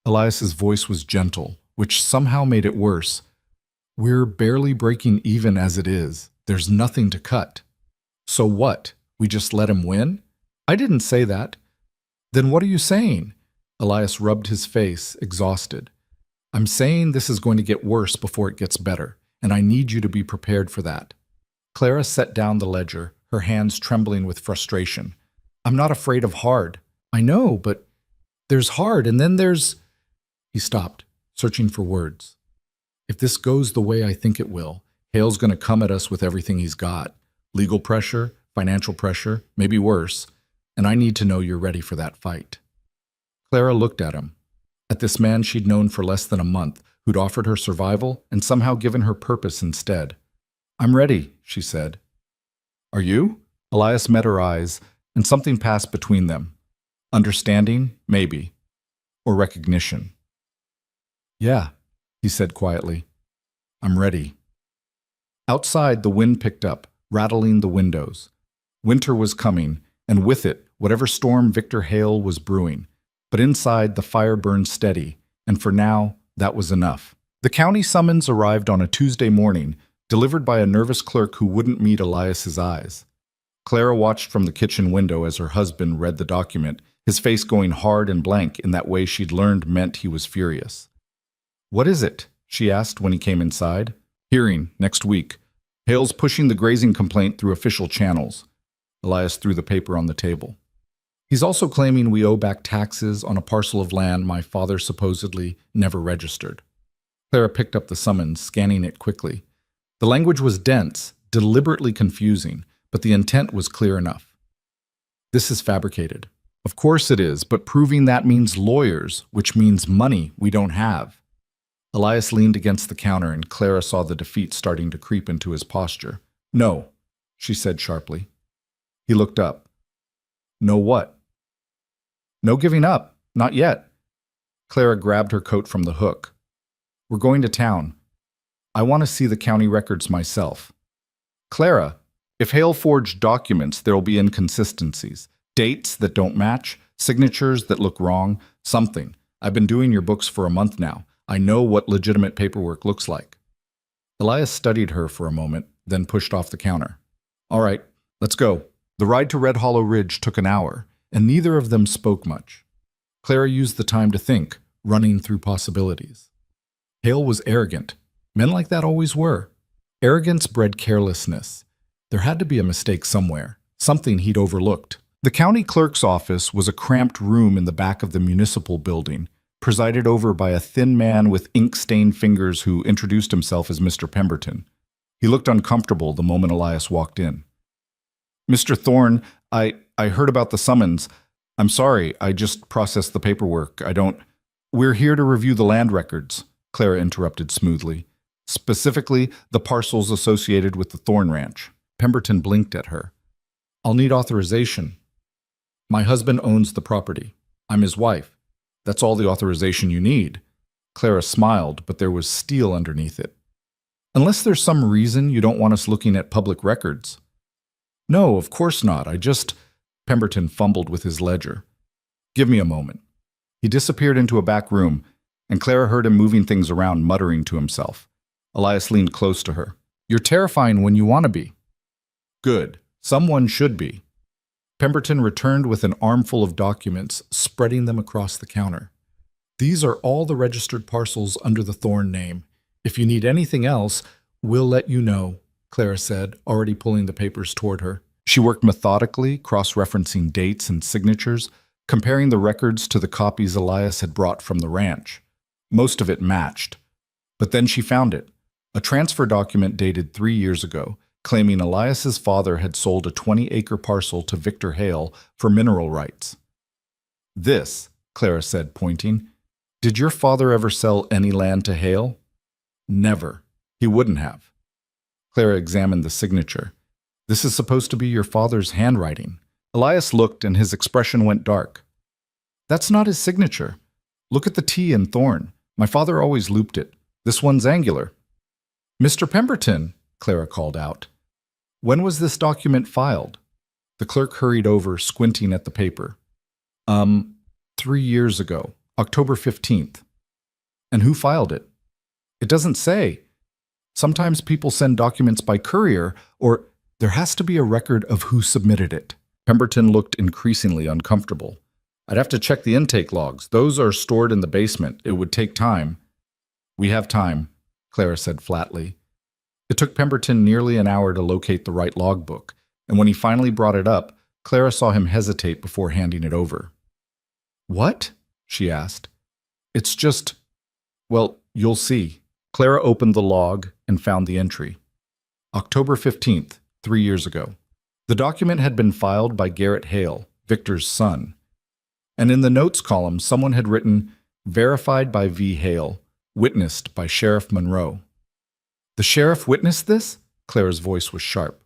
Elias's voice was gentle, which somehow made it worse. We're barely breaking even as it is. There's nothing to cut. So what? We just let him win? I didn't say that. Then what are you saying? Elias rubbed his face, exhausted. I'm saying this is going to get worse before it gets better, and I need you to be prepared for that. Clara set down the ledger, her hands trembling with frustration. I'm not afraid of hard. I know, but there's hard, and then there's... He stopped, searching for words. If this goes the way I think it will, Hale's going to come at us with everything he's got. Legal pressure, financial pressure, maybe worse, and I need to know you're ready for that fight. Clara looked at him, at this man she'd known for less than a month, who'd offered her survival and somehow given her purpose instead. I'm ready, she said. Are you? Elias met her eyes, and something passed between them. Understanding, maybe, or recognition. Yeah, he said quietly. I'm ready. Outside, the wind picked up, rattling the windows. Winter was coming, and with it, whatever storm Victor Hale was brewing. But inside, the fire burned steady, and for now, that was enough. The county summons arrived on a Tuesday morning, delivered by a nervous clerk who wouldn't meet Elias's eyes. Clara watched from the kitchen window as her husband read the document, his face going hard and blank in that way she'd learned meant he was furious. "What is it?" she asked when he came inside. "Hearing, next week. Hale's pushing the grazing complaint through official channels." Elias threw the paper on the table. "He's also claiming we owe back taxes on a parcel of land my father supposedly never registered." Clara picked up the summons, scanning it quickly. The language was dense, deliberately confusing, but the intent was clear enough. "This is fabricated." "Of course it is, but proving that means lawyers, which means money we don't have." Elias leaned against the counter, and Clara saw the defeat starting to creep into his posture. "No," she said sharply. He looked up. "No what?" "No giving up. Not yet." Clara grabbed her coat from the hook. "We're going to town. I want to see the county records myself." "Clara, if Hale forged documents, there'll be inconsistencies. Dates that don't match, signatures that look wrong, something. I've been doing your books for a month now. I know what legitimate paperwork looks like." Elias studied her for a moment, then pushed off the counter. "All right, let's go." The ride to Red Hollow Ridge took an hour, and neither of them spoke much. Clara used the time to think, running through possibilities. Hale was arrogant. Men like that always were. Arrogance bred carelessness. There had to be a mistake somewhere, something he'd overlooked. The county clerk's office was a cramped room in the back of the municipal building, presided over by a thin man with ink-stained fingers who introduced himself as Mr. Pemberton. He looked uncomfortable the moment Elias walked in. "Mr. Thorne, I heard about the summons. I'm sorry, I just processed the paperwork. We're here to review the land records," Clara interrupted smoothly. "Specifically, the parcels associated with the Thorne Ranch." Pemberton blinked at her. "I'll need authorization." "My husband owns the property. I'm his wife. That's all the authorization you need." Clara smiled, but there was steel underneath it. "Unless there's some reason you don't want us looking at public records." "No, of course not. Pemberton fumbled with his ledger. "Give me a moment." He disappeared into a back room, and Clara heard him moving things around, muttering to himself. Elias leaned close to her. "You're terrifying when you want to be." "Good. Someone should be." Pemberton returned with an armful of documents, spreading them across the counter. "These are all the registered parcels under the Thorne name. If you need anything else, we'll let you know," Clara said, already pulling the papers toward her. She worked methodically, cross-referencing dates and signatures, comparing the records to the copies Elias had brought from the ranch. Most of it matched. But then she found it, a transfer document dated 3 years ago, claiming Elias's father had sold a 20-acre parcel to Victor Hale for mineral rights. "This," Clara said, pointing. "Did your father ever sell any land to Hale?" "Never. He wouldn't have." Clara examined the signature. "This is supposed to be your father's handwriting." Elias looked, and his expression went dark. "That's not his signature. Look at the T in Thorne. My father always looped it. This one's angular." "Mr. Pemberton," Clara called out. "When was this document filed?" The clerk hurried over, squinting at the paper. 3 years ago, October 15th. "And who filed it?" "It doesn't say. Sometimes people send documents by courier, or there has to be a record of who submitted it." Pemberton looked increasingly uncomfortable. "I'd have to check the intake logs. Those are stored in the basement. It would take time." "We have time," Clara said flatly. It took Pemberton nearly an hour to locate the right logbook, and when he finally brought it up, Clara saw him hesitate before handing it over. "What?" she asked. "It's just, well, you'll see." Clara opened the log and found the entry. October 15th, 3 years ago. The document had been filed by Garrett Hale, Victor's son. And in the notes column, someone had written, "Verified by V. Hale, witnessed by Sheriff Monroe." "The sheriff witnessed this?" Clara's voice was sharp.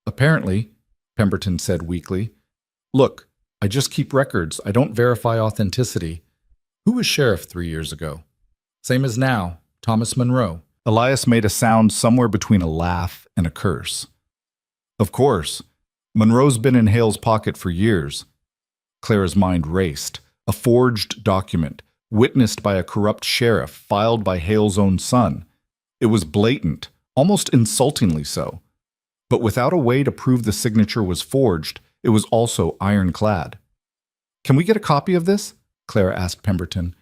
"Apparently," Pemberton said weakly. "Look, I just keep records. I don't verify authenticity." "Who was sheriff 3 years ago?" "Same as now, Thomas Monroe." Elias made a sound somewhere between a laugh and a curse. "Of course. Monroe's been in Hale's pocket for years." Clara's mind raced. A forged document, witnessed by a corrupt sheriff, filed by Hale's own son. It was blatant, almost insultingly so. But without a way to prove the signature was forged, it was also ironclad. "Can we get a copy of this?" Clara asked Pemberton.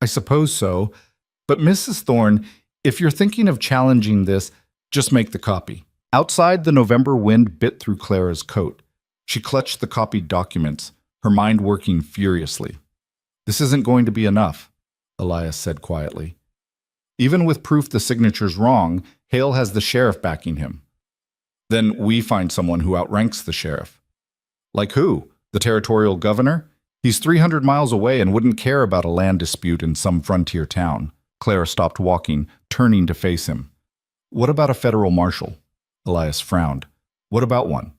"I suppose so. But Mrs. Thorne, if you're thinking of challenging this, just make the copy." Outside, the November wind bit through Clara's coat. She clutched the copied documents, her mind working furiously. "This isn't going to be enough," Elias said quietly. "Even with proof the signature's wrong, Hale has the sheriff backing him. Then we find someone who outranks the sheriff." "Like who? The territorial governor? He's 300 miles away and wouldn't care about a land dispute in some frontier town." Clara stopped walking, turning to face him. "What about a federal marshal?" Elias frowned. "What about one?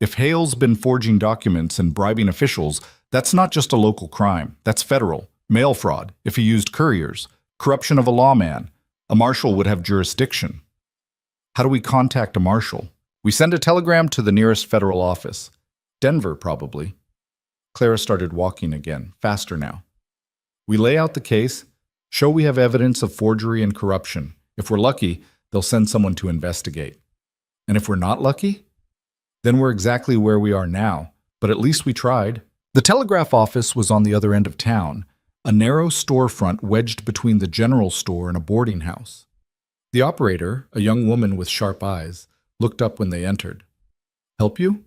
If Hale's been forging documents and bribing officials, that's not just a local crime. That's federal. Mail fraud, if he used couriers. Corruption of a lawman. A marshal would have jurisdiction." "How do we contact a marshal?" "We send a telegram to the nearest federal office. Denver, probably." Clara started walking again, faster now. "We lay out the case, show we have evidence of forgery and corruption. If we're lucky, they'll send someone to investigate. And if we're not lucky, then we're exactly where we are now, but at least we tried." The telegraph office was on the other end of town, a narrow storefront wedged between the general store and a boarding house. The operator, a young woman with sharp eyes, looked up when they entered. "Help you?"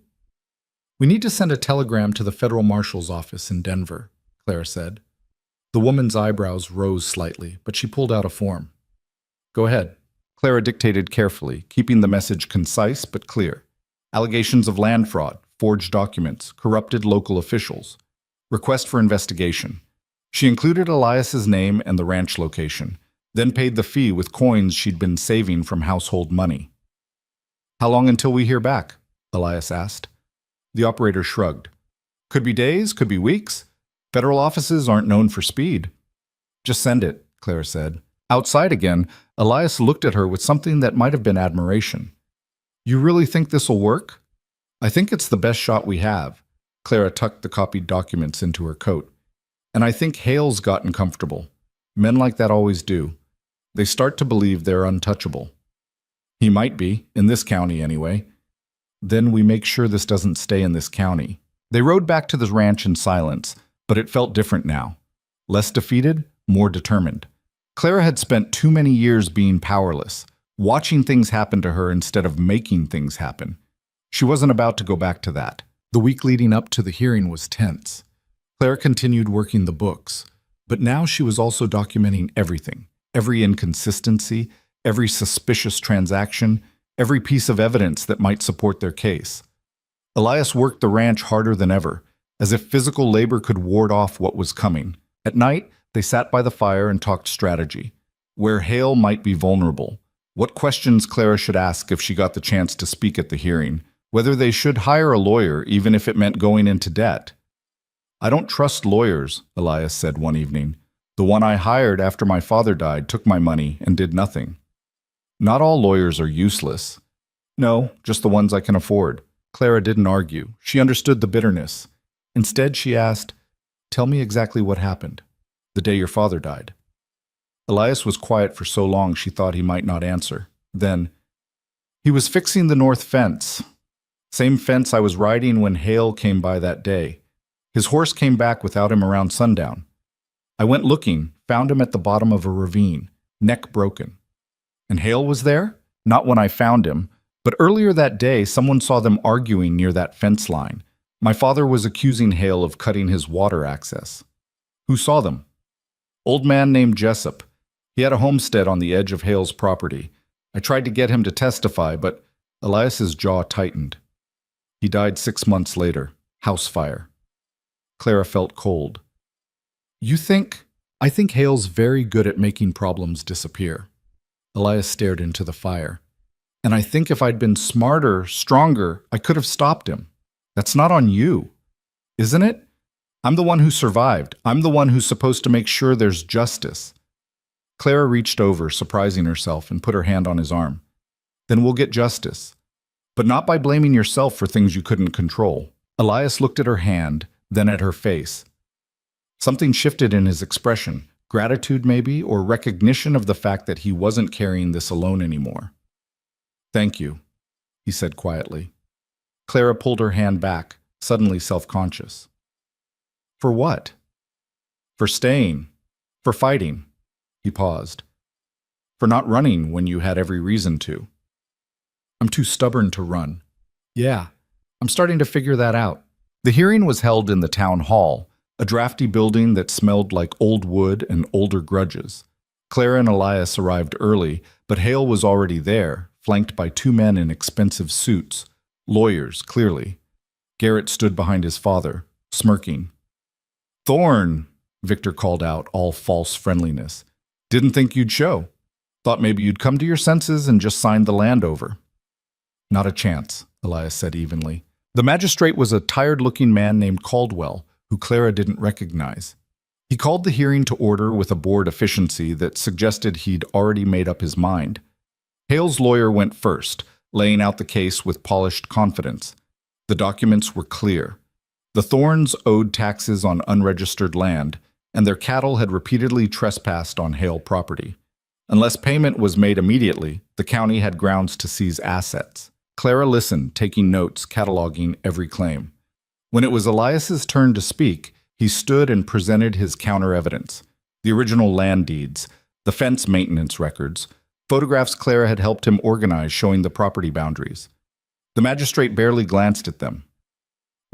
"We need to send a telegram to the federal marshal's office in Denver," Clara said. The woman's eyebrows rose slightly, but she pulled out a form. "Go ahead." Clara dictated carefully, keeping the message concise but clear. Allegations of land fraud, forged documents, corrupted local officials. Request for investigation. She included Elias's name and the ranch location, then paid the fee with coins she'd been saving from household money. "How long until we hear back?" Elias asked. The operator shrugged. "Could be days, could be weeks. Federal offices aren't known for speed." "Just send it," Clara said. Outside again, Elias looked at her with something that might have been admiration. "You really think this'll work?" "I think it's the best shot we have." Clara tucked the copied documents into her coat. "And I think Hale's gotten comfortable. Men like that always do. They start to believe they're untouchable." "He might be, in this county anyway." "Then we make sure this doesn't stay in this county." They rode back to the ranch in silence, but it felt different now. Less defeated, more determined. Clara had spent too many years being powerless, watching things happen to her instead of making things happen. She wasn't about to go back to that. The week leading up to the hearing was tense. Clara continued working the books, but now she was also documenting everything, every inconsistency, every suspicious transaction, every piece of evidence that might support their case. Elias worked the ranch harder than ever, as if physical labor could ward off what was coming. At night, they sat by the fire and talked strategy. Where Hale might be vulnerable. What questions Clara should ask if she got the chance to speak at the hearing. Whether they should hire a lawyer, even if it meant going into debt. "I don't trust lawyers," Elias said one evening. "The one I hired after my father died took my money and did nothing." "Not all lawyers are useless." "No, just the ones I can afford." Clara didn't argue. She understood the bitterness. Instead, she asked, "Tell me exactly what happened, the day your father died." Elias was quiet for so long she thought he might not answer. Then, "He was fixing the north fence. Same fence I was riding when Hale came by that day. His horse came back without him around sundown. I went looking, found him at the bottom of a ravine, neck broken. And Hale was there? Not when I found him, but earlier that day someone saw them arguing near that fence line. My father was accusing Hale of cutting his water access." "Who saw them?" "Old man named Jessup. He had a homestead on the edge of Hale's property. I tried to get him to testify, but..." Elias's jaw tightened. "He died 6 months later. House fire." Clara felt cold. "You think..." "I think Hale's very good at making problems disappear." Elias stared into the fire. "And I think if I'd been smarter, stronger, I could have stopped him. That's not on you, isn't it? I'm the one who survived. I'm the one who's supposed to make sure there's justice." Clara reached over, surprising herself, and put her hand on his arm. "Then we'll get justice. But not by blaming yourself for things you couldn't control." Elias looked at her hand, then at her face. Something shifted in his expression, Gratitude, maybe, or recognition of the fact that he wasn't carrying this alone anymore. "Thank you," he said quietly. Clara pulled her hand back, suddenly self-conscious. "For what?" "For staying. For fighting." He paused. "For not running when you had every reason to." "I'm too stubborn to run." "Yeah, I'm starting to figure that out." The hearing was held in the town hall, a drafty building that smelled like old wood and older grudges. Clara and Elias arrived early, but Hale was already there, flanked by two men in expensive suits, lawyers, clearly. Garrett stood behind his father, smirking. "Thorne," Victor called out, all false friendliness. "Didn't think you'd show. Thought maybe you'd come to your senses and just sign the land over." "Not a chance," Elias said evenly. The magistrate was a tired-looking man named Caldwell, who Clara didn't recognize. He called the hearing to order with a bored efficiency that suggested he'd already made up his mind. Hale's lawyer went first, laying out the case with polished confidence. The documents were clear. The Thornes owed taxes on unregistered land, and their cattle had repeatedly trespassed on Hale property. Unless payment was made immediately, the county had grounds to seize assets. Clara listened, taking notes, cataloging every claim. When it was Elias's turn to speak, he stood and presented his counter-evidence. The original land deeds, the fence maintenance records, photographs Clara had helped him organize showing the property boundaries. The magistrate barely glanced at them.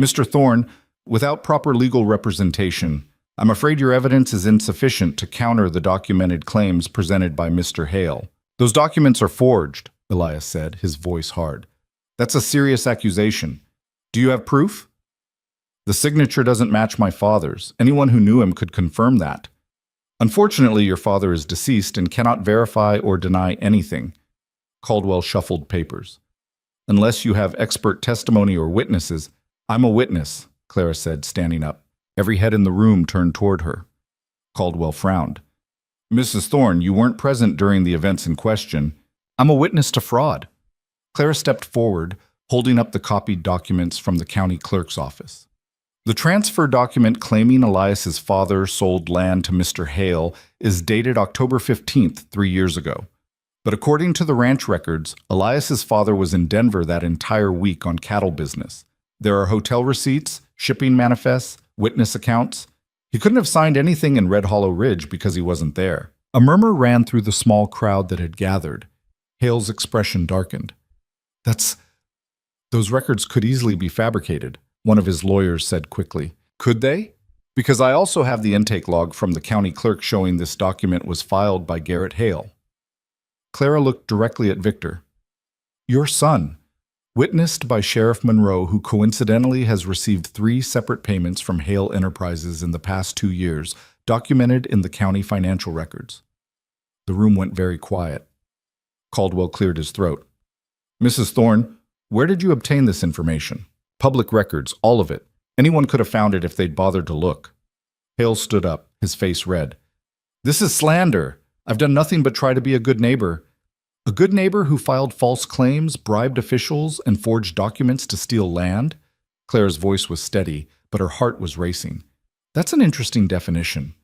"Mr. Thorne, without proper legal representation, I'm afraid your evidence is insufficient to counter the documented claims presented by Mr. Hale." "Those documents are forged," Elias said, his voice hard. "That's a serious accusation. Do you have proof?" "The signature doesn't match my father's. Anyone who knew him could confirm that." "Unfortunately, your father is deceased and cannot verify or deny anything." Caldwell shuffled papers. "Unless you have expert testimony or witnesses." "I'm a witness," Clara said, standing up. Every head in the room turned toward her. Caldwell frowned. "Mrs. Thorne, you weren't present during the events in question." "I'm a witness to fraud." Clara stepped forward, holding up the copied documents from the county clerk's office. The transfer document claiming Elias's father sold land to Mr. Hale is dated October 15th, 3 years ago. But according to the ranch records, Elias's father was in Denver that entire week on cattle business. There are hotel receipts, shipping manifests, witness accounts. He couldn't have signed anything in Red Hollow Ridge because he wasn't there. A murmur ran through the small crowd that had gathered. Hale's expression darkened. Those records could easily be fabricated," one of his lawyers said quickly. "Could they? Because I also have the intake log from the county clerk showing this document was filed by Garrett Hale." Clara looked directly at Victor. "Your son, witnessed by Sheriff Monroe, who coincidentally has received 3 separate payments from Hale Enterprises in the past 2 years, documented in the county financial records." The room went very quiet. Caldwell cleared his throat. "Mrs. Thorne, where did you obtain this information?" "Public records, all of it. Anyone could have found it if they'd bothered to look." Hale stood up, his face red. "This is slander. I've done nothing but try to be a good neighbor." "A good neighbor who filed false claims, bribed officials, and forged documents to steal land?" Clara's voice was steady, but her heart was racing. "That's an interesting definition."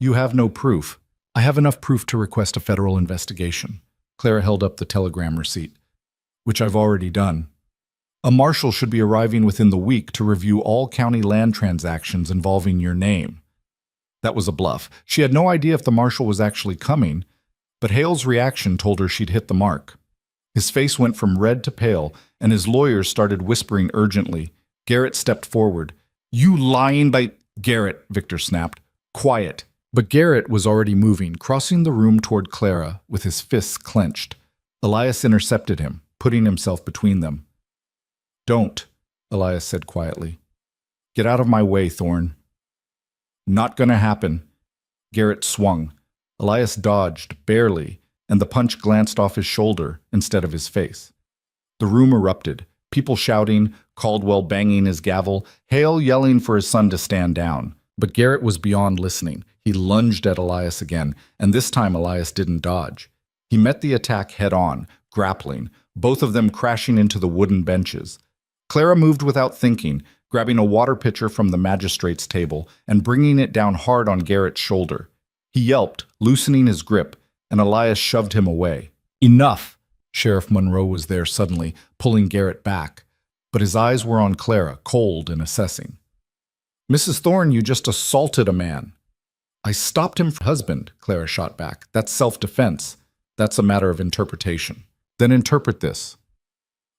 "You have no proof." "I have enough proof to request a federal investigation." Clara held up the telegram receipt. "Which I've already done. A marshal should be arriving within the week to review all county land transactions involving your name." That was a bluff. She had no idea if the marshal was actually coming, but Hale's reaction told her she'd hit the mark. His face went from red to pale, and his lawyers started whispering urgently. Garrett stepped forward. "You lying Garrett," Victor snapped. "Quiet." But Garrett was already moving, crossing the room toward Clara with his fists clenched. Elias intercepted him, putting himself between them. "Don't," Elias said quietly. "Get out of my way, Thorne." "Not gonna happen." Garrett swung. Elias dodged, barely, and the punch glanced off his shoulder instead of his face. The room erupted, people shouting, Caldwell banging his gavel, Hale yelling for his son to stand down. But Garrett was beyond listening. He lunged at Elias again, and this time Elias didn't dodge. He met the attack head-on, grappling, both of them crashing into the wooden benches. Clara moved without thinking, grabbing a water pitcher from the magistrate's table and bringing it down hard on Garrett's shoulder. He yelped, loosening his grip, and Elias shoved him away. Enough! Sheriff Monroe was there suddenly, pulling Garrett back, but his eyes were on Clara, cold and assessing. Mrs. Thorne, you just assaulted a man. I stopped him from husband, Clara shot back. That's self-defense. That's a matter of interpretation. Then interpret this.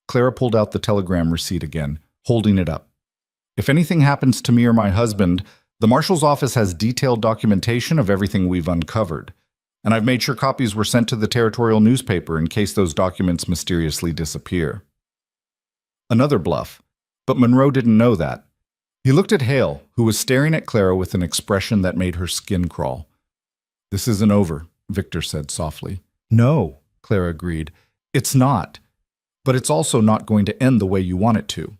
Clara pulled out the telegram receipt again, holding it up. If anything happens to me or my husband, the marshal's office has detailed documentation of everything we've uncovered. And I've made sure copies were sent to the territorial newspaper in case those documents mysteriously disappear. Another bluff, but Monroe didn't know that. He looked at Hale, who was staring at Clara with an expression that made her skin crawl. This isn't over, Victor said softly. No, Clara agreed. It's not. But it's also not going to end the way you want it to.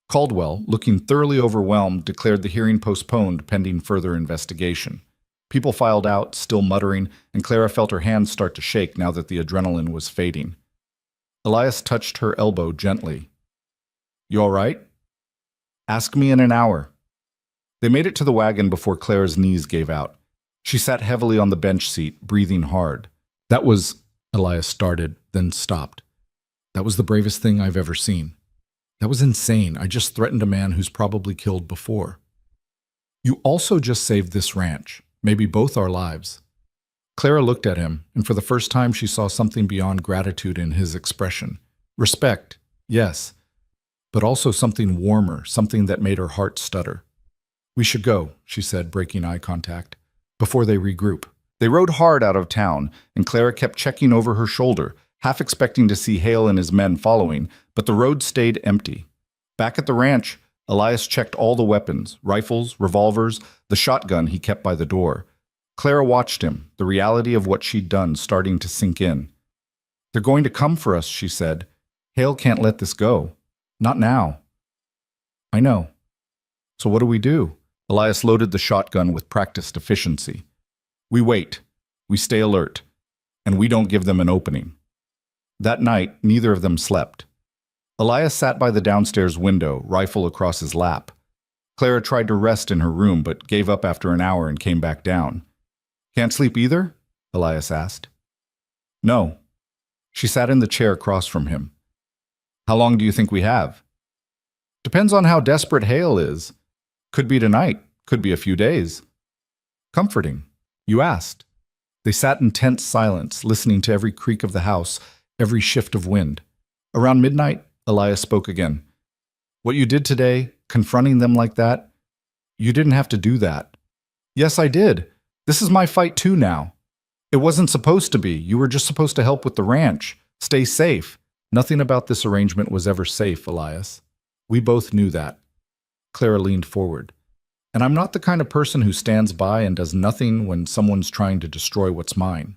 Caldwell, looking thoroughly overwhelmed, declared the hearing postponed pending further investigation. People filed out, still muttering, and Clara felt her hands start to shake now that the adrenaline was fading. Elias touched her elbow gently. You all right? Ask me in an hour. They made it to the wagon before Clara's knees gave out. She sat heavily on the bench seat, breathing hard. That was, Elias started, then stopped. That was the bravest thing I've ever seen. That was insane. I just threatened a man who's probably killed before. You also just saved this ranch, maybe both our lives. Clara looked at him, and for the first time she saw something beyond gratitude in his expression. Respect, yes, but also something warmer, something that made her heart stutter. We should go, she said, breaking eye contact, before they regroup. They rode hard out of town, and Clara kept checking over her shoulder, half expecting to see Hale and his men following, but the road stayed empty. Back at the ranch, Elias checked all the weapons, rifles, revolvers, the shotgun he kept by the door. Clara watched him, the reality of what she'd done starting to sink in. They're going to come for us, she said. Hale can't let this go. Not now. I know. So what do we do? Elias loaded the shotgun with practiced efficiency. We wait. We stay alert. And we don't give them an opening. That night, neither of them slept. Elias sat by the downstairs window, rifle across his lap. Clara tried to rest in her room, but gave up after an hour and came back down. Can't sleep either? Elias asked. No. She sat in the chair across from him. How long do you think we have? Depends on how desperate Hale is. Could be tonight, could be a few days. Comforting. You asked. They sat in tense silence, listening to every creak of the house, every shift of wind. Around midnight, Elias spoke again. What you did today, confronting them like that, you didn't have to do that. Yes, I did. This is my fight too now. It wasn't supposed to be. You were just supposed to help with the ranch. Stay safe. Nothing about this arrangement was ever safe, Elias. We both knew that. Clara leaned forward. And I'm not the kind of person who stands by and does nothing when someone's trying to destroy what's mine.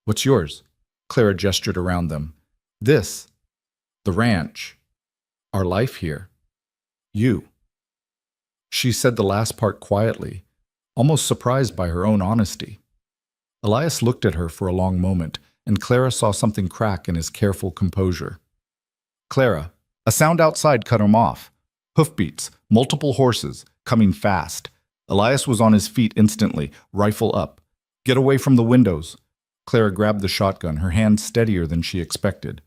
What's yours? Clara gestured around them. This. The ranch. Our life here. You. She said the last part quietly, almost surprised by her own honesty. Elias looked at her for a long moment, and Clara saw something crack in his careful composure. Clara, a sound outside cut him off. Hoofbeats, multiple horses, coming fast. Elias was on his feet instantly, rifle up. Get away from the windows. Clara grabbed the shotgun, her hand steadier than she expected.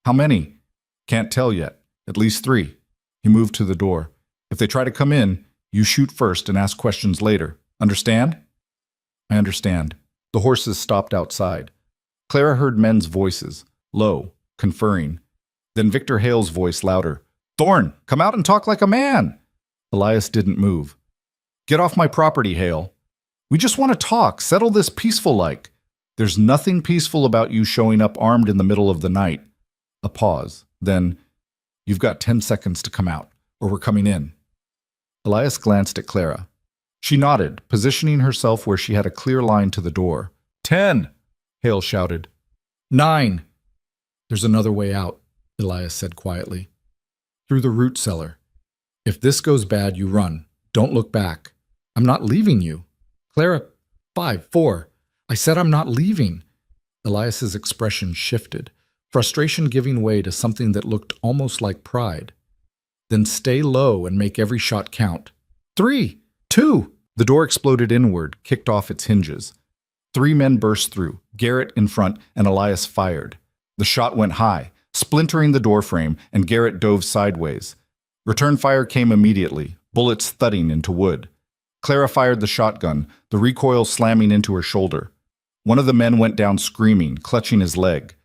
How many? Can't tell yet. At least 3. He moved to the door. If they try to come in, you shoot first and ask questions later. Understand? I understand. The horses stopped outside. Clara heard men's voices, low, conferring. Then Victor Hale's voice louder. Thorne, come out and talk like a man. Elias didn't move. Get off my property, Hale. We just want to talk, settle this peaceful-like. There's nothing peaceful about you showing up armed in the middle of the night. A pause. Then, you've got 10 seconds to come out, or we're coming in. Elias glanced at Clara. She nodded, positioning herself where she had a clear line to the door. 10, Hale shouted. 9. There's another way out, Elias said quietly. Through the root cellar. If this goes bad, you run. Don't look back. I'm not leaving you. Clara, 5, 4. I said I'm not leaving. Elias's expression shifted, frustration giving way to something that looked almost like pride. Then stay low and make every shot count. 3, 2. The door exploded inward, kicked off its hinges. 3 men burst through, Garrett in front, and Elias fired. The shot went high, splintering the doorframe, and Garrett dove sideways. Return fire came immediately, bullets thudding into wood. Clara fired the shotgun, the recoil slamming into her shoulder. One of the men went down screaming, clutching his leg.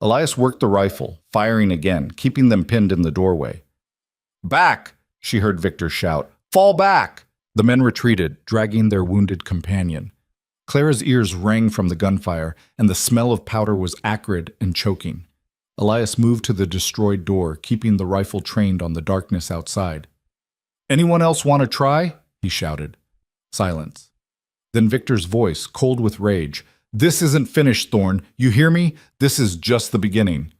Elias worked the rifle, firing again, keeping them pinned in the doorway. "Back!" she heard Victor shout. "Fall back!" The men retreated, dragging their wounded companion. Clara's ears rang from the gunfire, and the smell of powder was acrid and choking. Elias moved to the destroyed door, keeping the rifle trained on the darkness outside. "Anyone else want to try?" he shouted. Silence. Then Victor's voice, cold with rage. "This isn't finished, Thorne. You hear me? This is just the beginning.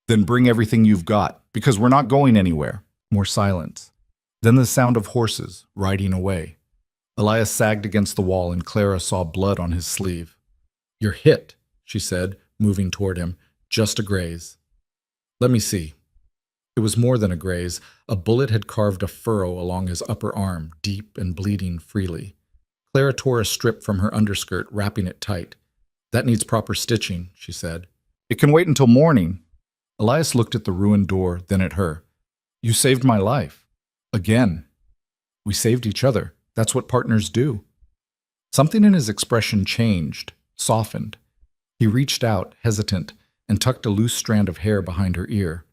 Then bring everything you've got, because we're not going anywhere." More silence. Then the sound of horses riding away. Elias sagged against the wall, and Clara saw blood on his sleeve. "You're hit," she said, moving toward him. "Just a graze." "Let me see." It was more than a graze. A bullet had carved a furrow along his upper arm, deep and bleeding freely. Clara tore a strip from her underskirt, wrapping it tight. "That needs proper stitching," she said. "It can wait until morning." Elias looked at the ruined door, then at her. "You saved my life. Again. We saved each other. That's what partners do." Something in his expression changed, softened. He reached out, hesitant, and tucked a loose strand of hair behind her ear.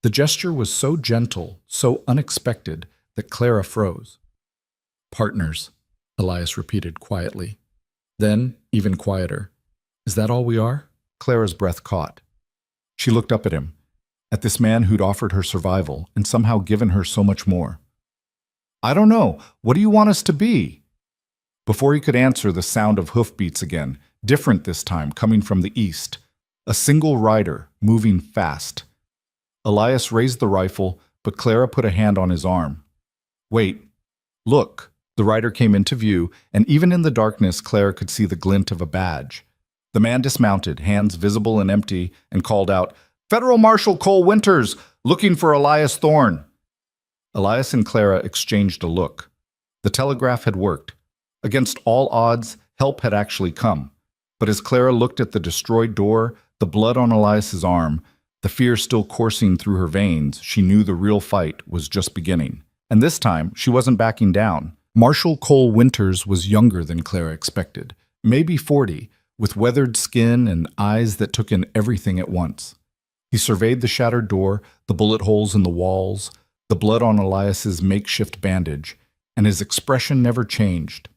The gesture was so gentle, so unexpected, that Clara froze. "Partners," Elias repeated quietly. Then, even quieter, "Is that all we are?" Clara's breath caught. She looked up at him, at this man who'd offered her survival and somehow given her so much more. "I don't know. What do you want us to be?" Before he could answer, the sound of hoofbeats again, different this time, coming from the east. A single rider, moving fast. Elias raised the rifle, but Clara put a hand on his arm. "Wait. Look." The rider came into view, and even in the darkness, Clara could see the glint of a badge. The man dismounted, hands visible and empty, and called out, "Federal Marshal Cole Winters, looking for Elias Thorne." Elias and Clara exchanged a look. The telegraph had worked. Against all odds, help had actually come. But as Clara looked at the destroyed door, the blood on Elias's arm, the fear still coursing through her veins, she knew the real fight was just beginning. And this time, she wasn't backing down. Marshal Cole Winters was younger than Clara expected, maybe 40, with weathered skin and eyes that took in everything at once. He surveyed the shattered door, the bullet holes in the walls, the blood on Elias's makeshift bandage, and his expression never changed.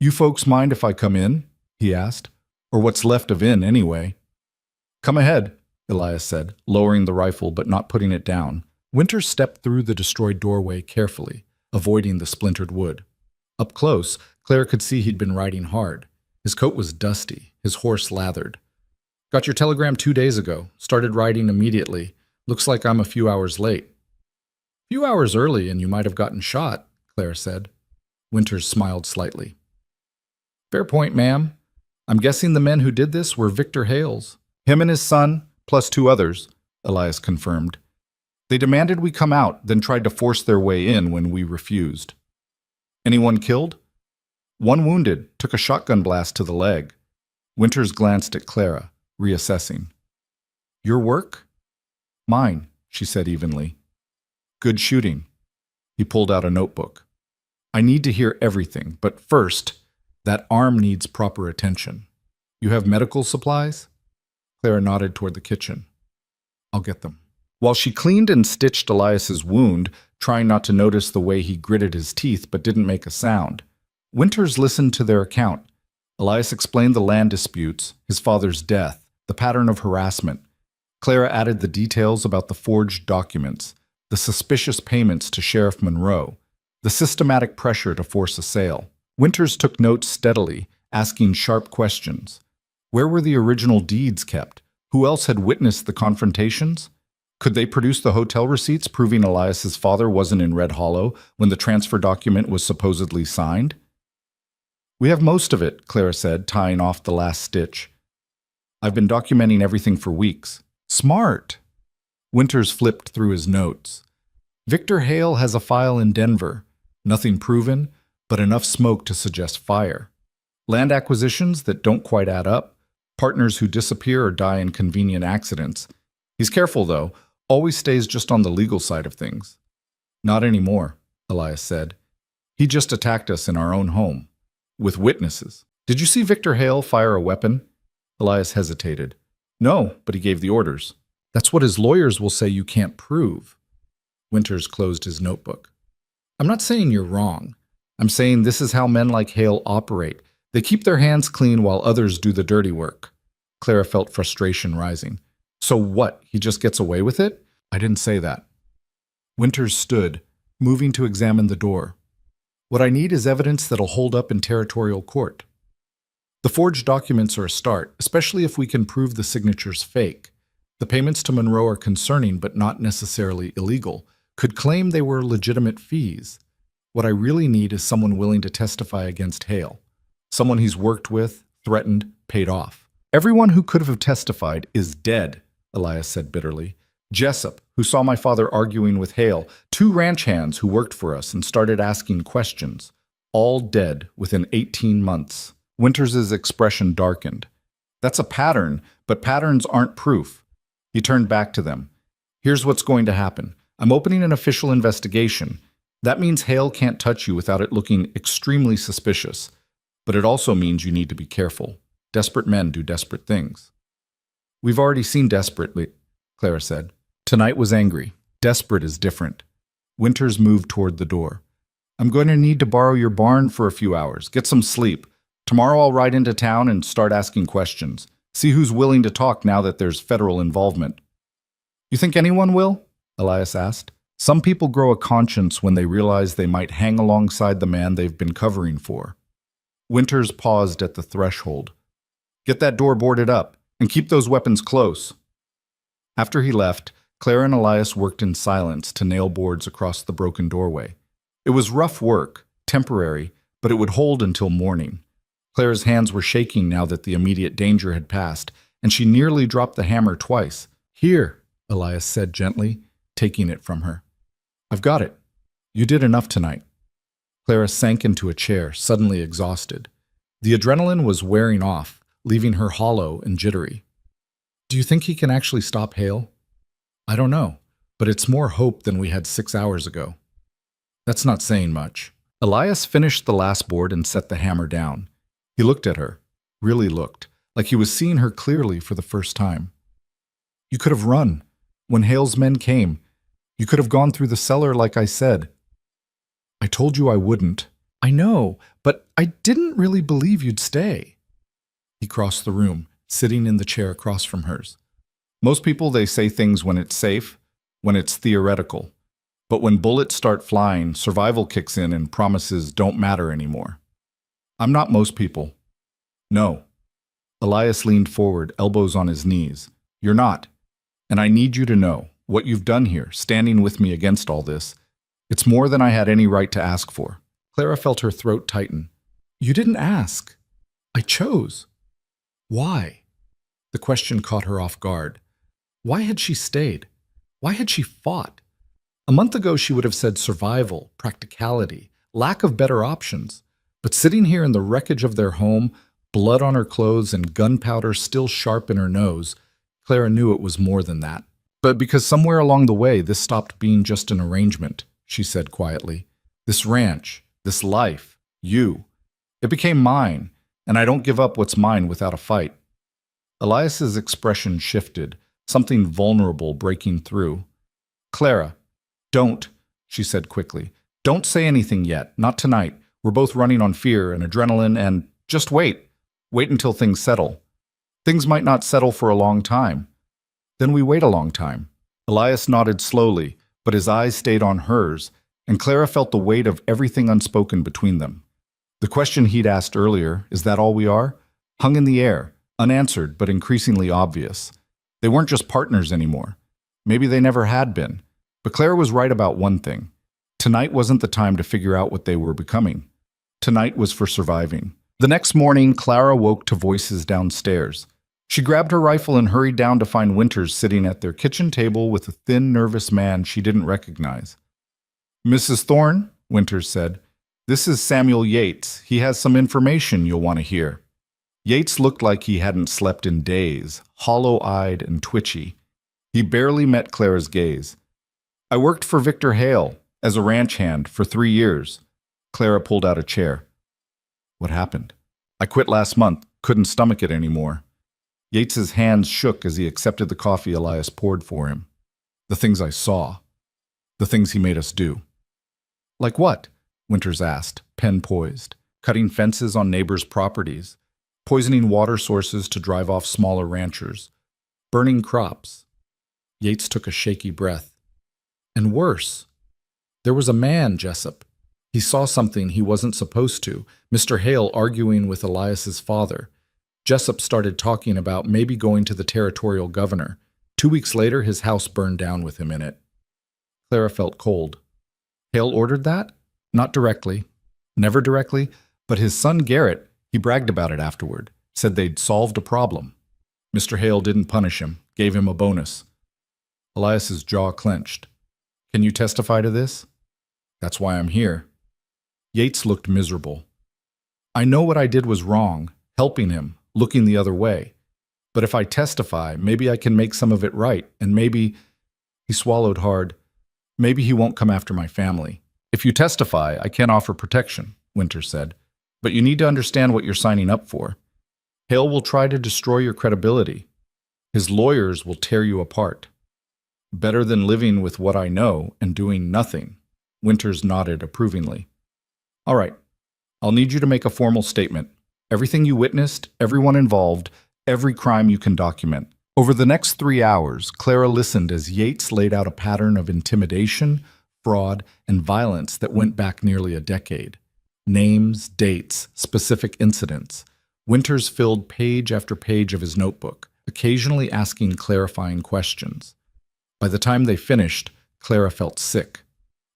"You folks mind if I come in?" he asked. "Or what's left of in, anyway." "Come ahead," Elias said, lowering the rifle but not putting it down. Winters stepped through the destroyed doorway carefully, avoiding the splintered wood. Up close, Clara could see he'd been riding hard. His coat was dusty, his horse lathered. "Got your telegram 2 days ago. Started riding immediately. Looks like I'm a few hours late." "Few hours early and you might have gotten shot," Clara said. Winters smiled slightly. "Fair point, ma'am. I'm guessing the men who did this were Victor Hale's. Him and his son, plus 2 others," Elias confirmed. "They demanded we come out, then tried to force their way in when we refused." "Anyone killed?" "One wounded, took a shotgun blast to the leg." Winters glanced at Clara, reassessing. "Your work?" "Mine," she said evenly. "Good shooting." He pulled out a notebook. "I need to hear everything, but first, that arm needs proper attention. You have medical supplies?" Clara nodded toward the kitchen. "I'll get them." While she cleaned and stitched Elias's wound, trying not to notice the way he gritted his teeth but didn't make a sound, Winters listened to their account. Elias explained the land disputes, his father's death, the pattern of harassment. Clara added the details about the forged documents, the suspicious payments to Sheriff Monroe, the systematic pressure to force a sale. Winters took notes steadily, asking sharp questions. Where were the original deeds kept? Who else had witnessed the confrontations? Could they produce the hotel receipts proving Elias's father wasn't in Red Hollow when the transfer document was supposedly signed? "We have most of it," Clara said, tying off the last stitch. "I've been documenting everything for weeks." "Smart." Winters flipped through his notes. "Victor Hale has a file in Denver. Nothing proven, but enough smoke to suggest fire. Land acquisitions that don't quite add up, partners who disappear or die in convenient accidents. He's careful, though, always stays just on the legal side of things. Not anymore, Elias said. He just attacked us in our own home, with witnesses. Did you see Victor Hale fire a weapon? Elias hesitated. No, but he gave the orders. That's what his lawyers will say you can't prove. Winters closed his notebook. I'm not saying you're wrong. I'm saying this is how men like Hale operate. They keep their hands clean while others do the dirty work. Clara felt frustration rising. So what, he just gets away with it? I didn't say that. Winters stood, moving to examine the door. What I need is evidence that'll hold up in territorial court. The forged documents are a start, especially if we can prove the signature's fake. The payments to Monroe are concerning but not necessarily illegal. Could claim they were legitimate fees. What I really need is someone willing to testify against Hale. Someone he's worked with, threatened, paid off. Everyone who could have testified is dead, Elias said bitterly. Jessup, who saw my father arguing with Hale, 2 ranch hands who worked for us and started asking questions. All dead within 18 months. Winters' expression darkened. That's a pattern, but patterns aren't proof. He turned back to them. Here's what's going to happen. I'm opening an official investigation. That means Hale can't touch you without it looking extremely suspicious. But it also means you need to be careful. Desperate men do desperate things. We've already seen desperately, Clara said. Tonight was angry. Desperate is different. Winters moved toward the door. I'm going to need to borrow your barn for a few hours. Get some sleep. Tomorrow I'll ride into town and start asking questions. See who's willing to talk now that there's federal involvement. You think anyone will? Elias asked. Some people grow a conscience when they realize they might hang alongside the man they've been covering for. Winters paused at the threshold. Get that door boarded up, and keep those weapons close. After he left, Clara and Elias worked in silence to nail boards across the broken doorway. It was rough work, temporary, but it would hold until morning. Clara's hands were shaking now that the immediate danger had passed, and she nearly dropped the hammer twice. Here, Elias said gently, taking it from her. I've got it. You did enough tonight. Clara sank into a chair, suddenly exhausted. The adrenaline was wearing off, leaving her hollow and jittery. Do you think he can actually stop Hale? I don't know, but it's more hope than we had 6 hours ago. That's not saying much. Elias finished the last board and set the hammer down. He looked at her, really looked, like he was seeing her clearly for the first time. You could have run. When Hale's men came, you could have gone through the cellar like I said. I told you I wouldn't. I know, but I didn't really believe you'd stay. He crossed the room, sitting in the chair across from hers. Most people, they say things when it's safe, when it's theoretical. But when bullets start flying, survival kicks in and promises don't matter anymore. I'm not most people. No. Elias leaned forward, elbows on his knees. You're not. And I need you to know, what you've done here, standing with me against all this, it's more than I had any right to ask for. Clara felt her throat tighten. You didn't ask. I chose. Why? The question caught her off guard. Why had she stayed? Why had she fought? A month ago she would have said survival, practicality, lack of better options. But sitting here in the wreckage of their home, blood on her clothes and gunpowder still sharp in her nose, Clara knew it was more than that. But because somewhere along the way this stopped being just an arrangement, she said quietly. This ranch, this life, you. It became mine, and I don't give up what's mine without a fight. Elias's expression shifted, something vulnerable breaking through. Clara, don't, she said quickly. Don't say anything yet, not tonight. We're both running on fear and adrenaline and just wait. Wait until things settle. Things might not settle for a long time. Then we wait a long time. Elias nodded slowly, but his eyes stayed on hers, and Clara felt the weight of everything unspoken between them. The question he'd asked earlier, is that all we are? Hung in the air, unanswered but increasingly obvious. They weren't just partners anymore. Maybe they never had been. But Clara was right about one thing. Tonight wasn't the time to figure out what they were becoming. Tonight was for surviving. The next morning, Clara woke to voices downstairs. She grabbed her rifle and hurried down to find Winters sitting at their kitchen table with a thin, nervous man she didn't recognize. Mrs. Thorne, Winters said, This is Samuel Yates. He has some information you'll want to hear. Yates looked like he hadn't slept in days, hollow-eyed and twitchy. He barely met Clara's gaze. I worked for Victor Hale as a ranch hand for 3 years. Clara pulled out a chair. What happened? I quit last month, couldn't stomach it anymore. Yates's hands shook as he accepted the coffee Elias poured for him. The things I saw. The things he made us do. Like what? Winters asked, pen poised. Cutting fences on neighbors' properties. Poisoning water sources to drive off smaller ranchers. Burning crops. Yates took a shaky breath. And worse. There was a man, Jessup. He saw something he wasn't supposed to. Mr. Hale arguing with Elias's father. Jessup started talking about maybe going to the territorial governor. 2 weeks later, his house burned down with him in it. Clara felt cold. Hale ordered that? Not directly. Never directly, but his son Garrett, he bragged about it afterward, said they'd solved a problem. Mr. Hale didn't punish him, gave him a bonus. Elias's jaw clenched. Can you testify to this? That's why I'm here. Yates looked miserable. I know what I did was wrong, helping him, looking the other way. But if I testify, maybe I can make some of it right, and maybe, he swallowed hard, maybe he won't come after my family. If you testify, I can't offer protection, Winters said. But you need to understand what you're signing up for. Hale will try to destroy your credibility. His lawyers will tear you apart. Better than living with what I know and doing nothing. Winters nodded approvingly. All right, I'll need you to make a formal statement. Everything you witnessed, everyone involved, every crime you can document. Over the next 3 hours, Clara listened as Yates laid out a pattern of intimidation, fraud, and violence that went back nearly a decade. Names, dates, specific incidents. Winters filled page after page of his notebook, occasionally asking clarifying questions. By the time they finished, Clara felt sick.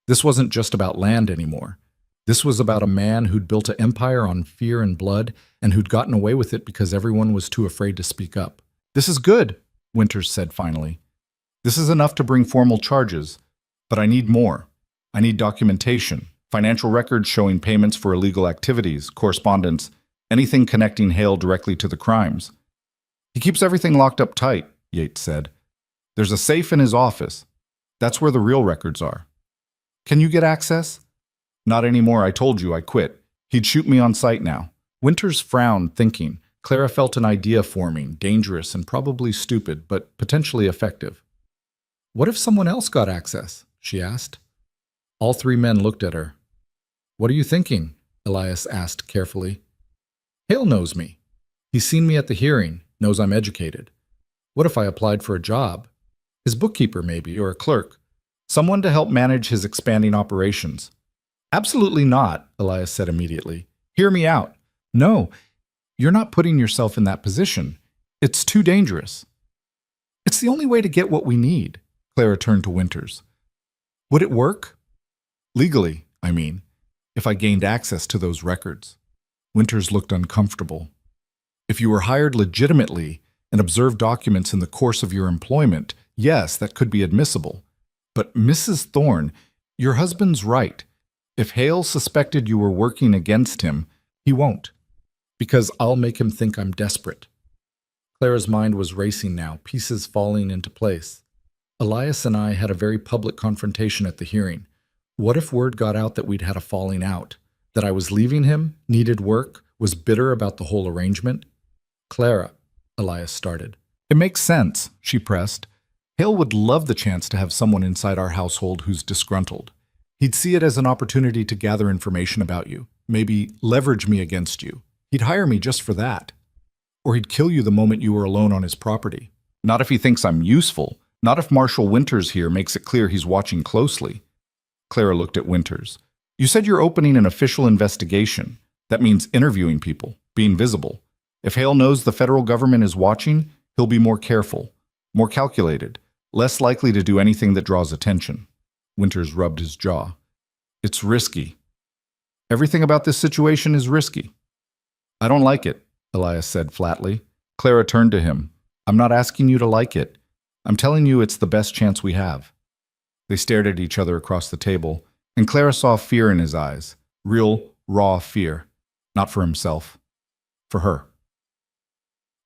This wasn't just about land anymore. This was about a man who'd built an empire on fear and blood, and who'd gotten away with it because everyone was too afraid to speak up. This is good, Winters said finally. This is enough to bring formal charges, but I need more. I need documentation, financial records showing payments for illegal activities, correspondence, anything connecting Hale directly to the crimes. He keeps everything locked up tight, Yates said. There's a safe in his office. That's where the real records are. Can you get access? Not anymore, I told you I quit. He'd shoot me on sight now. Winters frowned, thinking. Clara felt an idea forming, dangerous and probably stupid, but potentially effective. What if someone else got access? She asked. All 3 men looked at her. What are you thinking? Elias asked carefully. Hale knows me. He's seen me at the hearing, knows I'm educated. What if I applied for a job? His bookkeeper maybe, or a clerk. Someone to help manage his expanding operations. Absolutely not, Elias said immediately. Hear me out. No, you're not putting yourself in that position. It's too dangerous. It's the only way to get what we need, Clara turned to Winters. Would it work? Legally, I mean, if I gained access to those records. Winters looked uncomfortable. If you were hired legitimately and observed documents in the course of your employment, yes, that could be admissible. But Mrs. Thorne, your husband's right. If Hale suspected you were working against him, he won't. Because I'll make him think I'm desperate. Clara's mind was racing now, pieces falling into place. Elias and I had a very public confrontation at the hearing. What if word got out that we'd had a falling out? That I was leaving him, needed work, was bitter about the whole arrangement? Clara, Elias started. It makes sense, she pressed. Hale would love the chance to have someone inside our household who's disgruntled. He'd see it as an opportunity to gather information about you, maybe leverage me against you. He'd hire me just for that. Or he'd kill you the moment you were alone on his property. Not if he thinks I'm useful. Not if Marshal Winters here makes it clear he's watching closely. Clara looked at Winters. You said you're opening an official investigation. That means interviewing people, being visible. If Hale knows the federal government is watching, he'll be more careful, more calculated, less likely to do anything that draws attention. Winters rubbed his jaw. It's risky. Everything about this situation is risky. I don't like it, Elias said flatly. Clara turned to him. I'm not asking you to like it. I'm telling you it's the best chance we have. They stared at each other across the table, and Clara saw fear in his eyes, Real, raw fear. Not for himself. For her.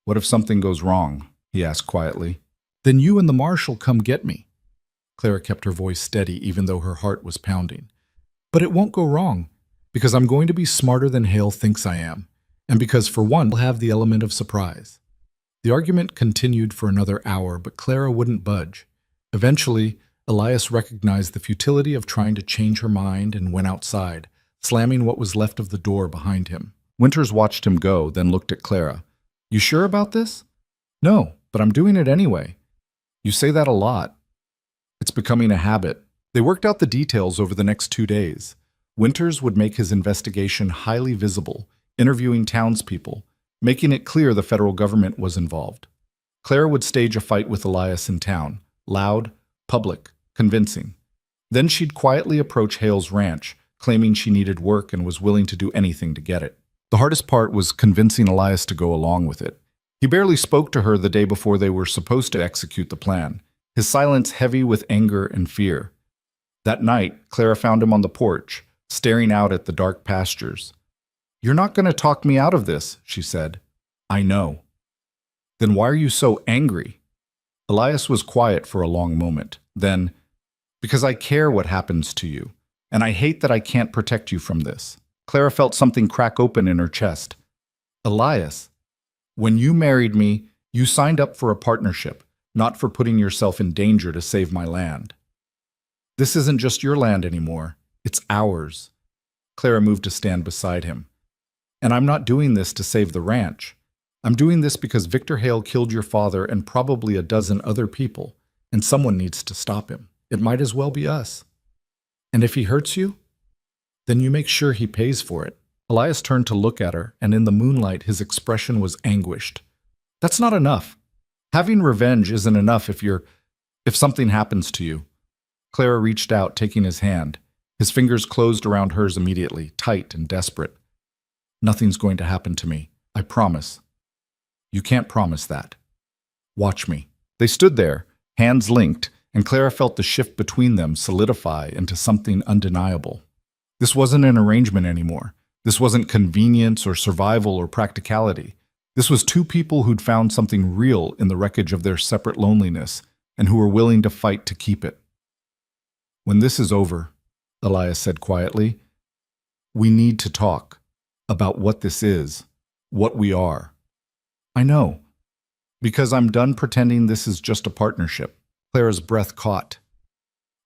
What if something goes wrong? He asked quietly. Then you and the marshal come get me. Clara kept her voice steady even though her heart was pounding. But it won't go wrong, because I'm going to be smarter than Hale thinks I am, and because for one, we'll have the element of surprise. The argument continued for another hour, but Clara wouldn't budge. Eventually, Elias recognized the futility of trying to change her mind and went outside, slamming what was left of the door behind him. Winters watched him go, then looked at Clara. You sure about this? No, but I'm doing it anyway. You say that a lot. It's becoming a habit. They worked out the details over the next 2 days. Winters would make his investigation highly visible, interviewing townspeople, making it clear the federal government was involved. Clara would stage a fight with Elias in town, loud, public, convincing. Then she'd quietly approach Hale's ranch, claiming she needed work and was willing to do anything to get it. The hardest part was convincing Elias to go along with it. He barely spoke to her the day before they were supposed to execute the plan, his silence heavy with anger and fear. That night, Clara found him on the porch, staring out at the dark pastures. You're not going to talk me out of this, she said. I know. Then why are you so angry? Elias was quiet for a long moment. Then, because I care what happens to you, and I hate that I can't protect you from this. Clara felt something crack open in her chest. Elias, when you married me, you signed up for a partnership, not for putting yourself in danger to save my land. This isn't just your land anymore. It's ours. Clara moved to stand beside him. And I'm not doing this to save the ranch. I'm doing this because Victor Hale killed your father and probably a dozen other people, and someone needs to stop him. It might as well be us. And if he hurts you, then you make sure he pays for it. Elias turned to look at her, and in the moonlight his expression was anguished. That's not enough. Having revenge isn't enough if something happens to you. Clara reached out, taking his hand. His fingers closed around hers immediately, tight and desperate. Nothing's going to happen to me. I promise. You can't promise that. Watch me. They stood there, hands linked, and Clara felt the shift between them solidify into something undeniable. This wasn't an arrangement anymore. This wasn't convenience or survival or practicality. This was two people who'd found something real in the wreckage of their separate loneliness and who were willing to fight to keep it. When this is over, Elias said quietly, we need to talk about what this is, what we are. I know, because I'm done pretending this is just a partnership. Clara's breath caught.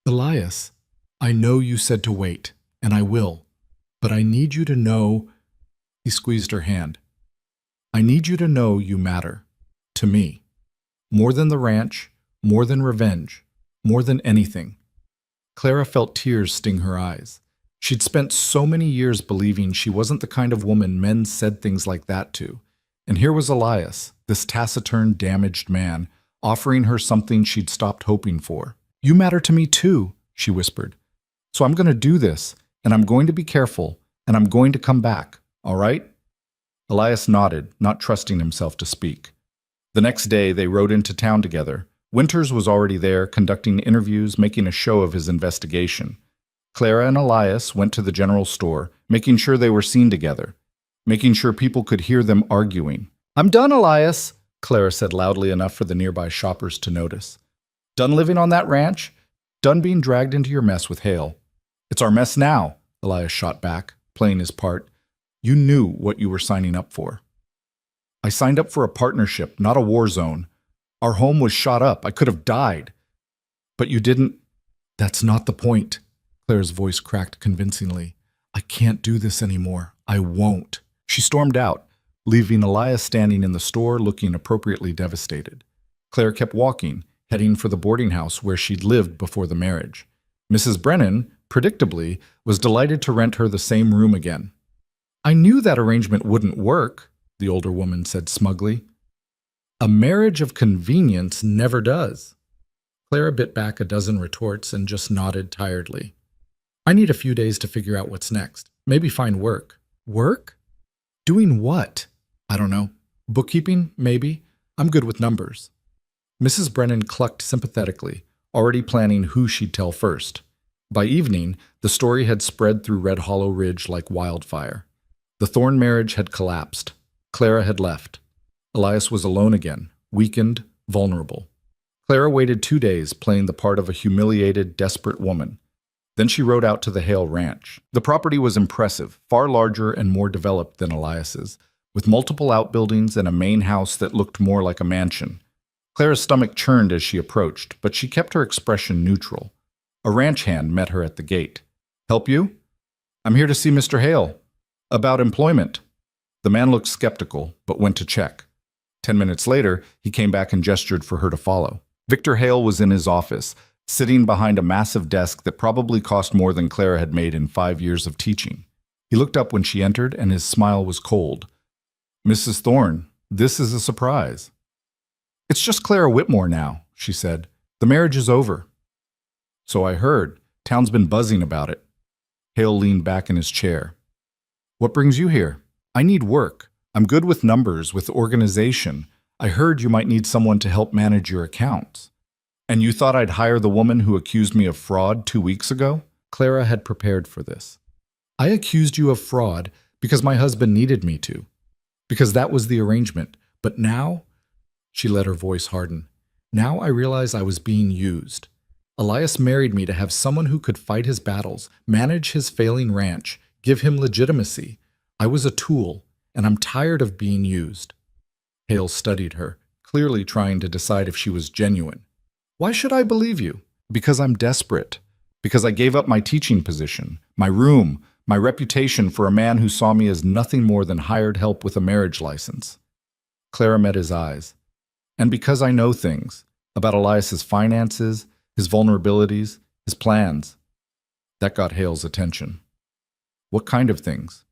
Elias, I know you said to wait, and I will, but I need you to know, he squeezed her hand. I need you to know you matter, to me, more than the ranch, more than revenge, more than anything. Clara felt tears sting her eyes. She'd spent so many years believing she wasn't the kind of woman men said things like that to. And here was Elias, this taciturn, damaged man, offering her something she'd stopped hoping for. You matter to me too, she whispered. So I'm going to do this, and I'm going to be careful, and I'm going to come back, all right? Elias nodded, not trusting himself to speak. The next day, they rode into town together. Winters was already there, conducting interviews, making a show of his investigation. Clara and Elias went to the general store, making sure they were seen together, making sure people could hear them arguing. I'm done, Elias, Clara said loudly enough for the nearby shoppers to notice. Done living on that ranch? Done being dragged into your mess with Hale. It's our mess now, Elias shot back, playing his part. You knew what you were signing up for. I signed up for a partnership, not a war zone. Our home was shot up. I could have died. But you didn't. That's not the point. Clara's voice cracked convincingly. I can't do this anymore. I won't. She stormed out, leaving Elias standing in the store looking appropriately devastated. Claire kept walking, heading for the boarding house where she'd lived before the marriage. Mrs. Brennan, predictably, was delighted to rent her the same room again. I knew that arrangement wouldn't work, the older woman said smugly. A marriage of convenience never does. Clara bit back a dozen retorts and just nodded tiredly. I need a few days to figure out what's next. Maybe find work. Work? Doing what? I don't know. Bookkeeping, maybe. I'm good with numbers. Mrs. Brennan clucked sympathetically, already planning who she'd tell first. By evening, the story had spread through Red Hollow Ridge like wildfire. The Thorne marriage had collapsed. Clara had left. Elias was alone again, weakened, vulnerable. Clara waited 2 days, playing the part of a humiliated, desperate woman. Then she rode out to the Hale Ranch. The property was impressive, far larger and more developed than Elias's, with multiple outbuildings and a main house that looked more like a mansion. Clara's stomach churned as she approached, but she kept her expression neutral. A ranch hand met her at the gate. "Help you?" "I'm here to see Mr. Hale." "About employment." The man looked skeptical, but went to check. 10 minutes later, he came back and gestured for her to follow. Victor Hale was in his office, sitting behind a massive desk that probably cost more than Clara had made in 5 years of teaching. He looked up when she entered, and his smile was cold. "Mrs. Thorne, this is a surprise." "It's just Clara Whitmore now," she said. "The marriage is over." "So I heard. Town's been buzzing about it." Hale leaned back in his chair. "What brings you here?" "I need work. I'm good with numbers, with organization. I heard you might need someone to help manage your accounts." "And you thought I'd hire the woman who accused me of fraud 2 weeks ago?" Clara had prepared for this. "I accused you of fraud because my husband needed me to. Because that was the arrangement. But now," she let her voice harden, "now I realize I was being used. Elias married me to have someone who could fight his battles, manage his failing ranch, give him legitimacy. I was a tool, and I'm tired of being used." Hale studied her, clearly trying to decide if she was genuine. "Why should I believe you?" "Because I'm desperate. Because I gave up my teaching position, my room, my reputation for a man who saw me as nothing more than hired help with a marriage license." Clara met his eyes. "And because I know things about Elias's finances, his vulnerabilities, his plans." That got Hale's attention. "What kind of things?"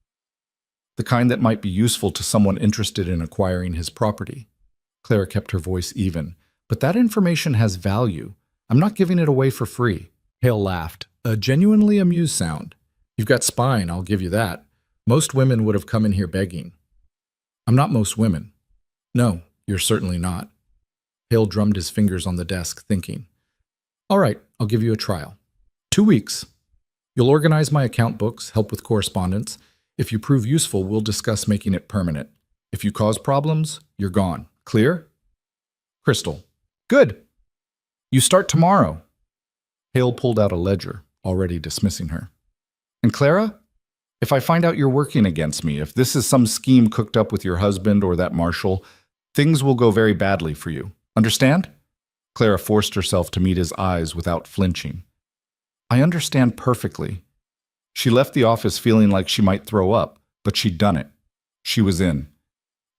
"The kind that might be useful to someone interested in acquiring his property." Clara kept her voice even. "But that information has value. I'm not giving it away for free." Hale laughed, a genuinely amused sound. "You've got spine, I'll give you that. Most women would have come in here begging." "I'm not most women." "No, you're certainly not." Hale drummed his fingers on the desk, thinking. "All right, I'll give you a trial. 2 weeks. You'll organize my account books, help with correspondence. If you prove useful, we'll discuss making it permanent. If you cause problems, you're gone. Clear?" "Crystal." "Good. You start tomorrow." Hale pulled out a ledger, already dismissing her. "And Clara, if I find out you're working against me, if this is some scheme cooked up with your husband or that marshal, things will go very badly for you. Understand?" Clara forced herself to meet his eyes without flinching. "I understand perfectly." She left the office feeling like she might throw up, but she'd done it. She was in.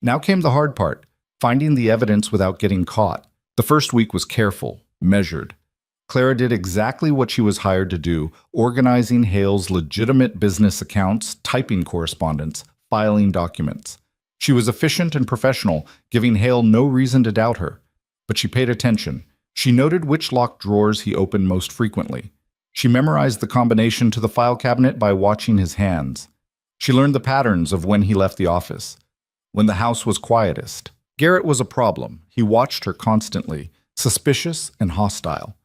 Now came the hard part, finding the evidence without getting caught. The first week was careful, measured. Clara did exactly what she was hired to do, organizing Hale's legitimate business accounts, typing correspondence, filing documents. She was efficient and professional, giving Hale no reason to doubt her. But she paid attention. She noted which locked drawers he opened most frequently. She memorized the combination to the file cabinet by watching his hands. She learned the patterns of when he left the office, when the house was quietest. Garrett was a problem. He watched her constantly, suspicious and hostile.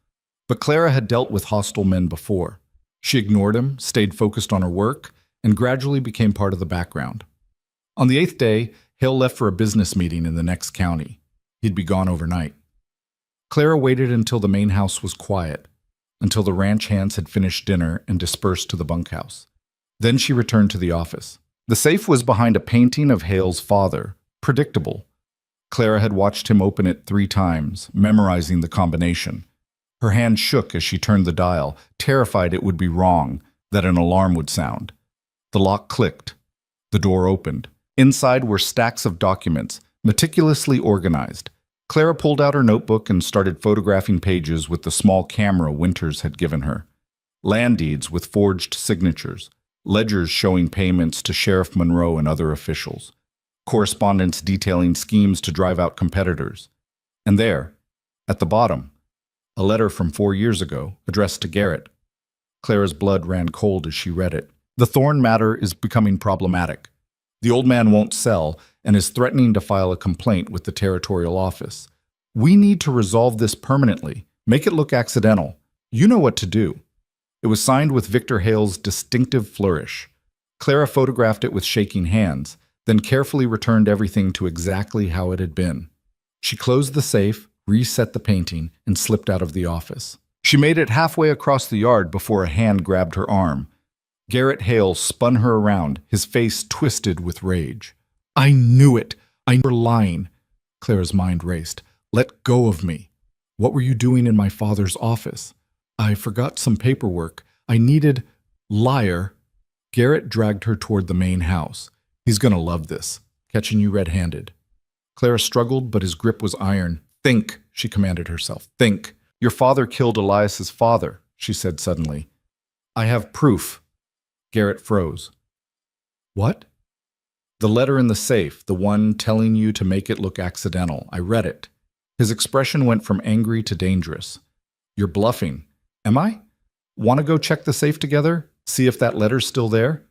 But Clara had dealt with hostile men before. She ignored him, stayed focused on her work, and gradually became part of the background. On the 8th day, Hale left for a business meeting in the next county. He'd be gone overnight. Clara waited until the main house was quiet, until the ranch hands had finished dinner and dispersed to the bunkhouse. Then she returned to the office. The safe was behind a painting of Hale's father, predictable. Clara had watched him open it 3 times, memorizing the combination. Her hand shook as she turned the dial, terrified it would be wrong, that an alarm would sound. The lock clicked. The door opened. Inside were stacks of documents, meticulously organized. Clara pulled out her notebook and started photographing pages with the small camera Winters had given her. Land deeds with forged signatures, ledgers showing payments to Sheriff Monroe and other officials, correspondence detailing schemes to drive out competitors. And there, at the bottom, a letter from 4 years ago, addressed to Garrett. Clara's blood ran cold as she read it. "The Thorne matter is becoming problematic. The old man won't sell and is threatening to file a complaint with the territorial office. We need to resolve this permanently. Make it look accidental. You know what to do." It was signed with Victor Hale's distinctive flourish. Clara photographed it with shaking hands, then carefully returned everything to exactly how it had been. She closed the safe, reset the painting, and slipped out of the office. She made it halfway across the yard before a hand grabbed her arm. Garrett Hale spun her around, his face twisted with rage. "I knew it! I were lying!" Clara's mind raced. "Let go of me! What were you doing in my father's office?" "I forgot some paperwork. I needed—" "Liar!" Garrett dragged her toward the main house. "He's gonna love this, catching you red-handed." Clara struggled, but his grip was iron. "Think," she commanded herself. "Think. Your father killed Elias's father," she said suddenly. "I have proof." Garrett froze. "What?" "The letter in the safe, the one telling you to make it look accidental. I read it." His expression went from angry to dangerous. "You're bluffing." "Am I? Want to go check the safe together? See if that letter's still there?"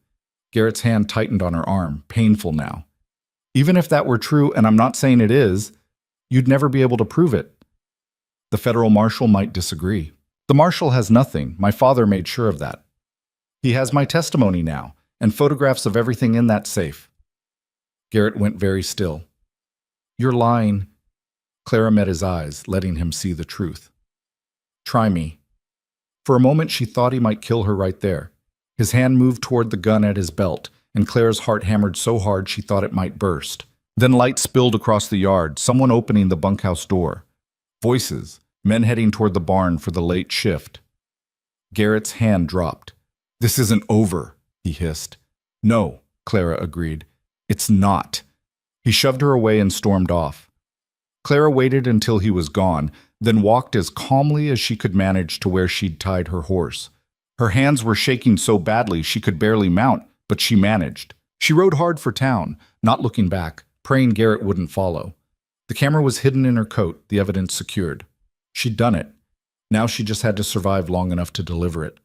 Garrett's hand tightened on her arm, painful now. "Even if that were true, and I'm not saying it is, you'd never be able to prove it. The federal marshal might disagree." "The marshal has nothing. My father made sure of that. He has my testimony now, and photographs of everything in that safe." Garrett went very still. "You're lying." Clara met his eyes, letting him see the truth. "Try me." For a moment she thought he might kill her right there. His hand moved toward the gun at his belt, and Clara's heart hammered so hard she thought it might burst. Then light spilled across the yard, someone opening the bunkhouse door. Voices, men heading toward the barn for the late shift. Garrett's hand dropped. "This isn't over," he hissed. "No," Clara agreed. "It's not." He shoved her away and stormed off. Clara waited until he was gone, then walked as calmly as she could manage to where she'd tied her horse. Her hands were shaking so badly she could barely mount, but she managed. She rode hard for town, not looking back, praying Garrett wouldn't follow. The camera was hidden in her coat, the evidence secured. She'd done it. Now she just had to survive long enough to deliver it.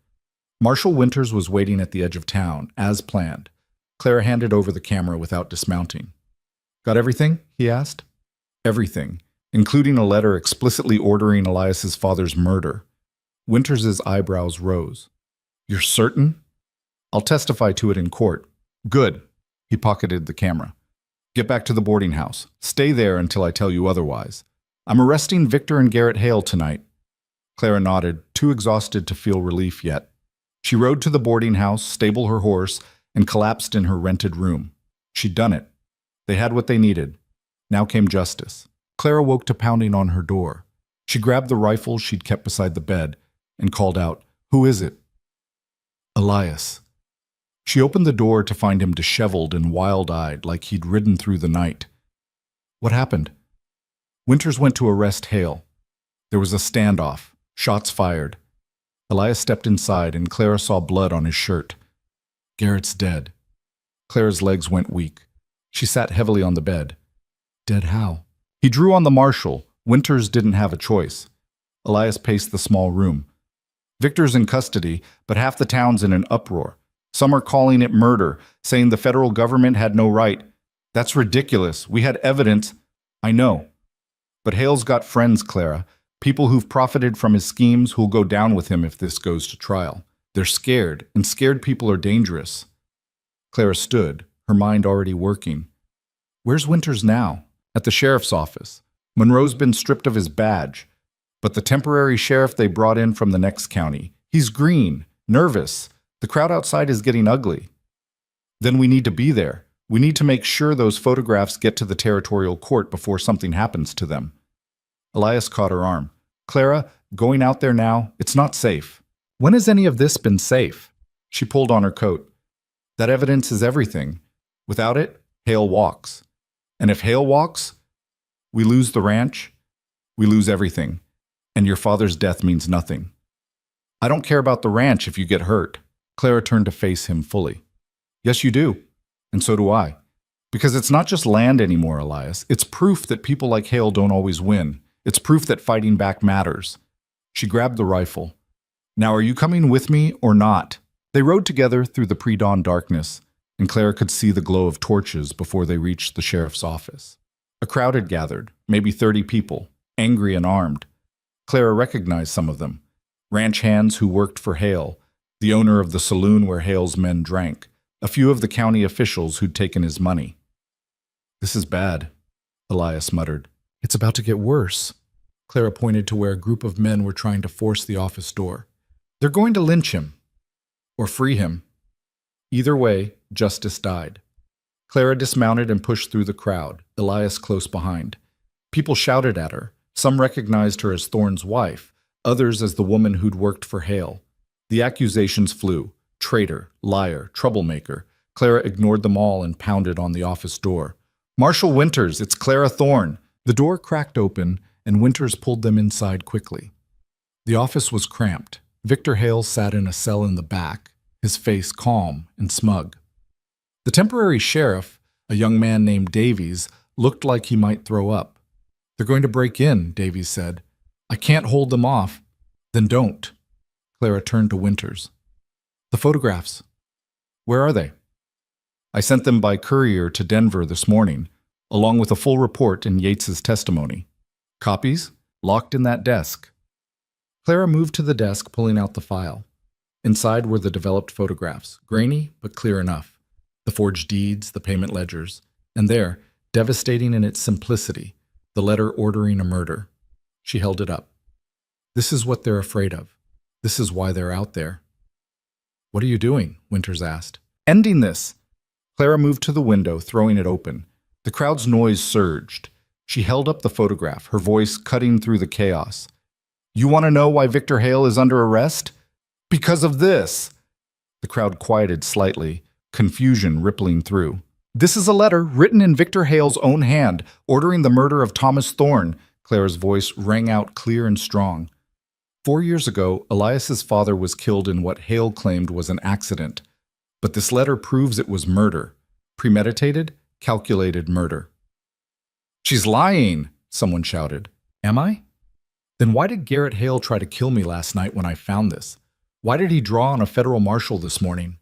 Marshal Winters was waiting at the edge of town, as planned. Clara handed over the camera without dismounting. "Got everything?" he asked. "Everything, including a letter explicitly ordering Elias's father's murder." Winters's eyebrows rose. "You're certain?" "I'll testify to it in court." "Good." He pocketed the camera. "Get back to the boarding house. Stay there until I tell you otherwise. I'm arresting Victor and Garrett Hale tonight." Clara nodded, too exhausted to feel relief yet. She rode to the boarding house, stabled her horse, and collapsed in her rented room. She'd done it. They had what they needed. Now came justice. Clara woke to pounding on her door. She grabbed the rifle she'd kept beside the bed and called out, "Who is it?" "Elias." She opened the door to find him disheveled and wild-eyed, like he'd ridden through the night. "What happened?" "Winters went to arrest Hale. There was a standoff, shots fired. Elias stepped inside and Clara saw blood on his shirt. Garrett's dead." Clara's legs went weak. She sat heavily on the bed. "Dead how?" He drew on the marshal. Winters didn't have a choice. Elias paced the small room. "Victor's in custody, but half the town's in an uproar. Some are calling it murder, saying the federal government had no right. That's ridiculous. We had evidence." "I know. But Hale's got friends, Clara. People who've profited from his schemes who'll go down with him if this goes to trial. They're scared, and scared people are dangerous." Clara stood, her mind already working. "Where's Winters now?" "At the sheriff's office. Monroe's been stripped of his badge. But the temporary sheriff they brought in from the next county. He's green, nervous. The crowd outside is getting ugly." "Then we need to be there. We need to make sure those photographs get to the territorial court before something happens to them." Elias caught her arm. "Clara, going out there now, it's not safe." "When has any of this been safe?" She pulled on her coat. "That evidence is everything. Without it, Hale walks. And if Hale walks, we lose the ranch, we lose everything. And your father's death means nothing." "I don't care about the ranch if you get hurt." Clara turned to face him fully. "Yes, you do. And so do I. Because it's not just land anymore, Elias. It's proof that people like Hale don't always win. It's proof that fighting back matters." She grabbed the rifle. "Now are you coming with me or not?" They rode together through the pre-dawn darkness, and Clara could see the glow of torches before they reached the sheriff's office. A crowd had gathered, maybe 30 people, angry and armed. Clara recognized some of them. Ranch hands who worked for Hale, the owner of the saloon where Hale's men drank, a few of the county officials who'd taken his money. "This is bad," Elias muttered. "It's about to get worse." Clara pointed to where a group of men were trying to force the office door. "They're going to lynch him. Or free him." Either way, justice died. Clara dismounted and pushed through the crowd, Elias close behind. People shouted at her. Some recognized her as Thorne's wife, others as the woman who'd worked for Hale. The accusations flew: traitor, liar, troublemaker. Clara ignored them all and pounded on the office door. "Marshal Winters, it's Clara Thorne." The door cracked open, and Winters pulled them inside quickly. The office was cramped. Victor Hale sat in a cell in the back, his face calm and smug. The temporary sheriff, a young man named Davies, looked like he might throw up. "They're going to break in," Davies said. "I can't hold them off." "Then don't." Clara turned to Winters. "The photographs. Where are they?" "I sent them by courier to Denver this morning, along with a full report and Yates's testimony. Copies? Locked in that desk." Clara moved to the desk, pulling out the file. Inside were the developed photographs, grainy but clear enough. The forged deeds, the payment ledgers, and there, devastating in its simplicity, the letter ordering a murder. She held it up. "This is what they're afraid of. This is why they're out there." "What are you doing?" Winters asked. "Ending this." Clara moved to the window, throwing it open. The crowd's noise surged. She held up the photograph, her voice cutting through the chaos. "You want to know why Victor Hale is under arrest? Because of this." The crowd quieted slightly, confusion rippling through. "This is a letter written in Victor Hale's own hand, ordering the murder of Thomas Thorne." Clara's voice rang out clear and strong. 4 years ago, Elias's father was killed in what Hale claimed was an accident. But this letter proves it was murder. Premeditated, calculated murder. "She's lying," someone shouted. "Am I? Then why did Garrett Hale try to kill me last night when I found this? Why did he draw on a federal marshal this morning?"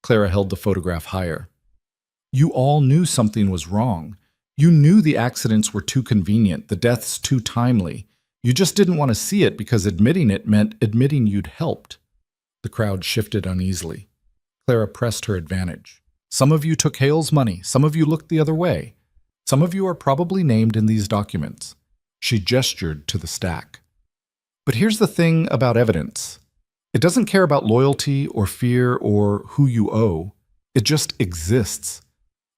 Clara held the photograph higher. "You all knew something was wrong. You knew the accidents were too convenient, the deaths too timely. You just didn't want to see it because admitting it meant admitting you'd helped." The crowd shifted uneasily. Clara pressed her advantage. "Some of you took Hale's money. Some of you looked the other way. Some of you are probably named in these documents." She gestured to the stack. "But here's the thing about evidence. It doesn't care about loyalty or fear or who you owe. It just exists.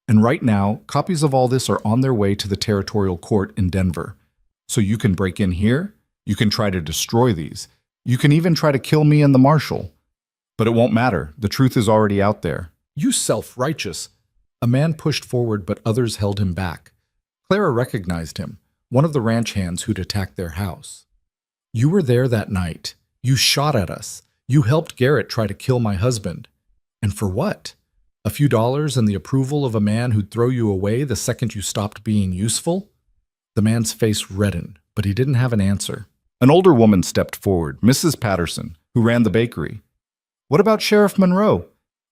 And right now, copies of all this are on their way to the territorial court in Denver. So you can break in here, you can try to destroy these, you can even try to kill me and the marshal. But it won't matter. The truth is already out there." "You self-righteous." A man pushed forward, but others held him back. Clara recognized him, one of the ranch hands who'd attacked their house. "You were there that night. You shot at us. You helped Garrett try to kill my husband. And for what? A few dollars and the approval of a man who'd throw you away the second you stopped being useful?" The man's face reddened, but he didn't have an answer. An older woman stepped forward, Mrs. Patterson, who ran the bakery. "What about Sheriff Monroe?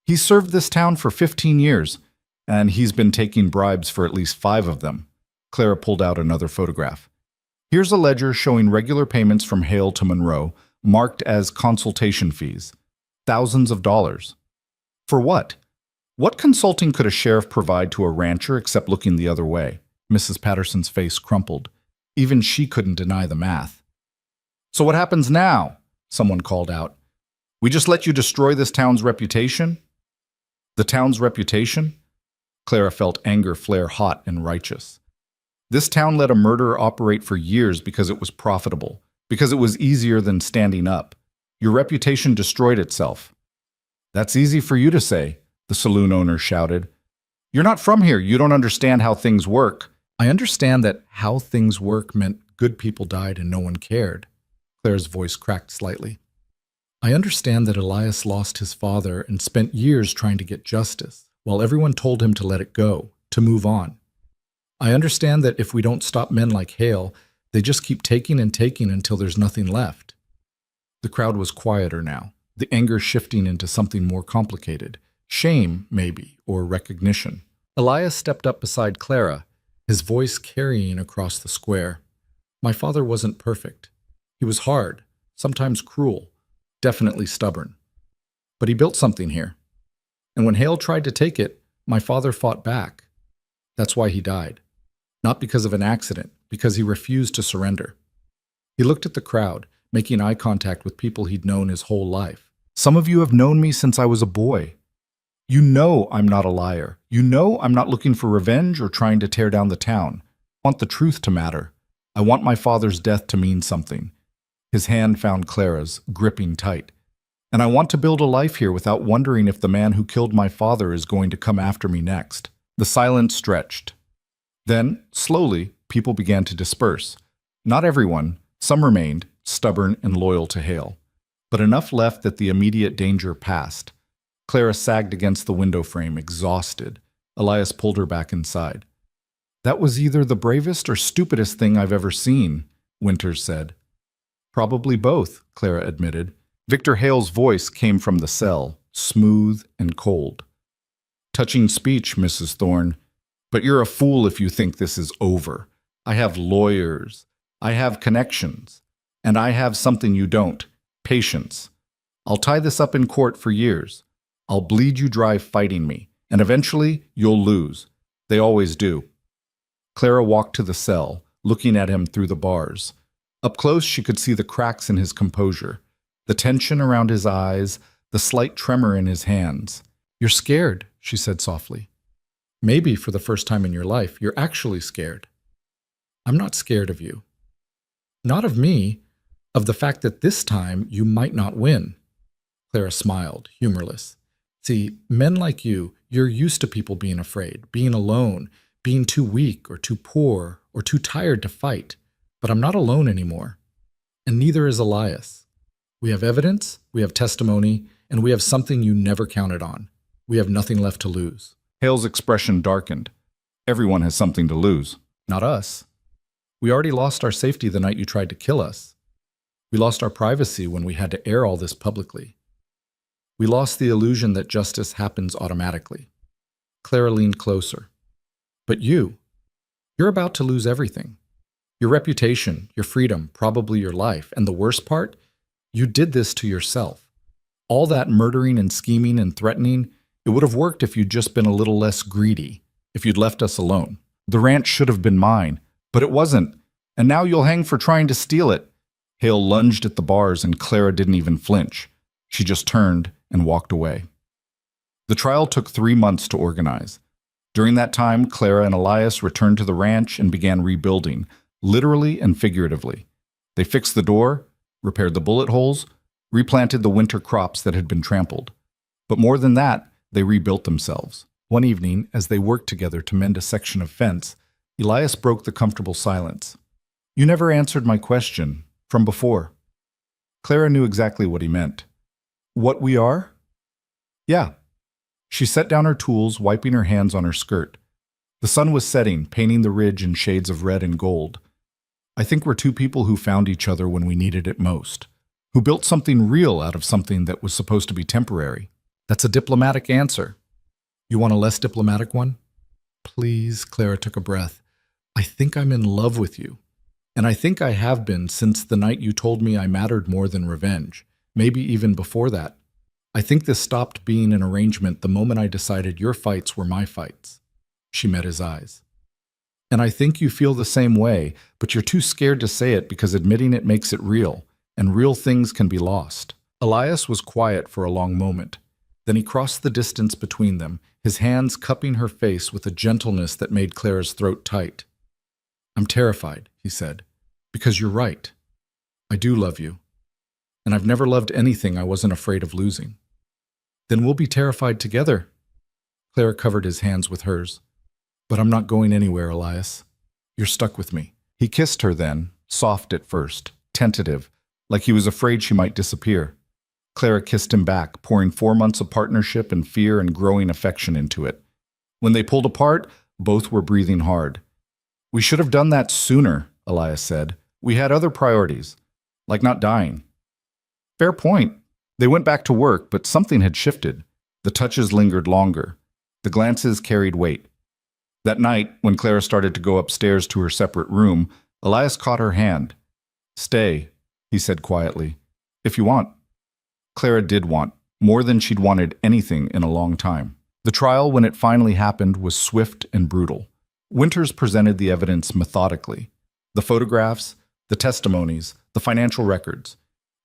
He's served this town for 15 years, and he's been taking bribes for at least 5 of them." Clara pulled out another photograph. "Here's a ledger showing regular payments from Hale to Monroe, marked as consultation fees. Thousands of dollars. For what? What consulting could a sheriff provide to a rancher except looking the other way?" Mrs. Patterson's face crumpled. Even she couldn't deny the math. "So what happens now?" someone called out. "We just let you destroy this town's reputation?" The town's reputation? Clara felt anger flare hot and righteous. This town let a murderer operate for years because it was profitable, because it was easier than standing up. Your reputation destroyed itself. "That's easy for you to say," the saloon owner shouted. "You're not from here. You don't understand how things work." "I understand that how things work meant good people died and no one cared." Clara's voice cracked slightly. "I understand that Elias lost his father and spent years trying to get justice, while everyone told him to let it go, to move on. I understand that if we don't stop men like Hale, they just keep taking and taking until there's nothing left." The crowd was quieter now, the anger shifting into something more complicated. Shame, maybe, or recognition. Elias stepped up beside Clara, his voice carrying across the square. "My father wasn't perfect. He was hard, sometimes cruel, definitely stubborn. But he built something here. And when Hale tried to take it, my father fought back. That's why he died. Not because of an accident, because he refused to surrender. He looked at the crowd, making eye contact with people he'd known his whole life. Some of you have known me since I was a boy. You know I'm not a liar. You know I'm not looking for revenge or trying to tear down the town. I want the truth to matter. I want my father's death to mean something. His hand found Clara's, gripping tight. And I want to build a life here without wondering if the man who killed my father is going to come after me next. The silence stretched. Then, slowly, people began to disperse. Not everyone. Some remained, stubborn and loyal to Hale. But enough left that the immediate danger passed. Clara sagged against the window frame, exhausted. Elias pulled her back inside. That was either the bravest or stupidest thing I've ever seen, Winters said. Probably both, Clara admitted. Victor Hale's voice came from the cell, smooth and cold. Touching speech, Mrs. Thorne. But you're a fool if you think this is over. I have lawyers. I have connections. And I have something you don't. Patience. I'll tie this up in court for years. I'll bleed you dry fighting me. And eventually, you'll lose. They always do. Clara walked to the cell, looking at him through the bars. Up close, she could see the cracks in his composure, the tension around his eyes, the slight tremor in his hands. You're scared, she said softly. Maybe for the first time in your life, you're actually scared. I'm not scared of you. Not of me, of the fact that this time you might not win. Clara smiled, humorless. See, men like you're used to people being afraid, being alone, being too weak or too poor or too tired to fight. But I'm not alone anymore. And neither is Elias. We have evidence, we have testimony, and we have something you never counted on. We have nothing left to lose. Hale's expression darkened. Everyone has something to lose. Not us. We already lost our safety the night you tried to kill us. We lost our privacy when we had to air all this publicly. We lost the illusion that justice happens automatically. Clara leaned closer. But you're about to lose everything. Your reputation, your freedom, probably your life. And the worst part, you did this to yourself. All that murdering and scheming and threatening, it would have worked if you'd just been a little less greedy, if you'd left us alone. The ranch should have been mine, but it wasn't. And now you'll hang for trying to steal it. Hale lunged at the bars and Clara didn't even flinch. She just turned and walked away. The trial took 3 months to organize. During that time, Clara and Elias returned to the ranch and began rebuilding, literally and figuratively. They fixed the door, repaired the bullet holes, replanted the winter crops that had been trampled. But more than that, they rebuilt themselves. One evening, as they worked together to mend a section of fence, Elias broke the comfortable silence. You never answered my question from before. Clara knew exactly what he meant. What we are? Yeah. She set down her tools, wiping her hands on her skirt. The sun was setting, painting the ridge in shades of red and gold. I think we're two people who found each other when we needed it most, who built something real out of something that was supposed to be temporary. That's a diplomatic answer. You want a less diplomatic one? Please, Clara took a breath. I think I'm in love with you. And I think I have been since the night you told me I mattered more than revenge, maybe even before that. I think this stopped being an arrangement the moment I decided your fights were my fights. She met his eyes. And I think you feel the same way, but you're too scared to say it because admitting it makes it real, and real things can be lost. Elias was quiet for a long moment. Then he crossed the distance between them, his hands cupping her face with a gentleness that made Clara's throat tight. I'm terrified, he said, because you're right. I do love you. And I've never loved anything I wasn't afraid of losing. Then we'll be terrified together. Clara covered his hands with hers. But I'm not going anywhere, Elias. You're stuck with me. He kissed her then, soft at first, tentative, like he was afraid she might disappear. Clara kissed him back, pouring 4 months of partnership and fear and growing affection into it. When they pulled apart, both were breathing hard. We should have done that sooner, Elias said. We had other priorities, like not dying. Fair point. They went back to work, but something had shifted. The touches lingered longer. The glances carried weight. That night, when Clara started to go upstairs to her separate room, Elias caught her hand. Stay, he said quietly, if you want. Clara did want. more than she'd wanted anything in a long time. The trial, when it finally happened, was swift and brutal. Winters presented the evidence methodically. The photographs, the testimonies, the financial records.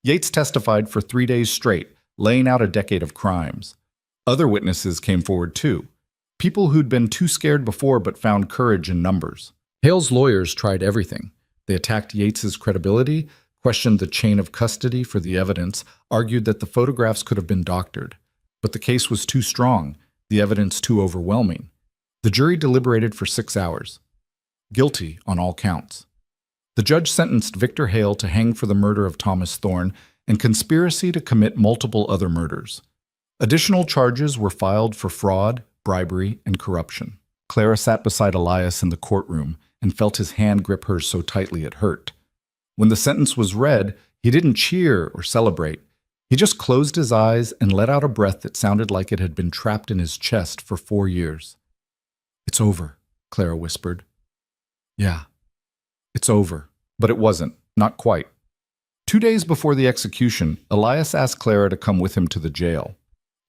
Yates testified for 3 days straight, laying out a decade of crimes. Other witnesses came forward too. People who'd been too scared before but found courage in numbers. Hale's lawyers tried everything. They attacked Yates's credibility, questioned the chain of custody for the evidence, argued that the photographs could have been doctored. But the case was too strong, the evidence too overwhelming. The jury deliberated for 6 hours. Guilty on all counts. The judge sentenced Victor Hale to hang for the murder of Thomas Thorne and conspiracy to commit multiple other murders. Additional charges were filed for fraud, bribery, and corruption. Clara sat beside Elias in the courtroom and felt his hand grip hers so tightly it hurt. When the sentence was read, he didn't cheer or celebrate. He just closed his eyes and let out a breath that sounded like it had been trapped in his chest for 4 years. "It's over," Clara whispered. "Yeah, it's over." But it wasn't, not quite. 2 days before the execution, Elias asked Clara to come with him to the jail.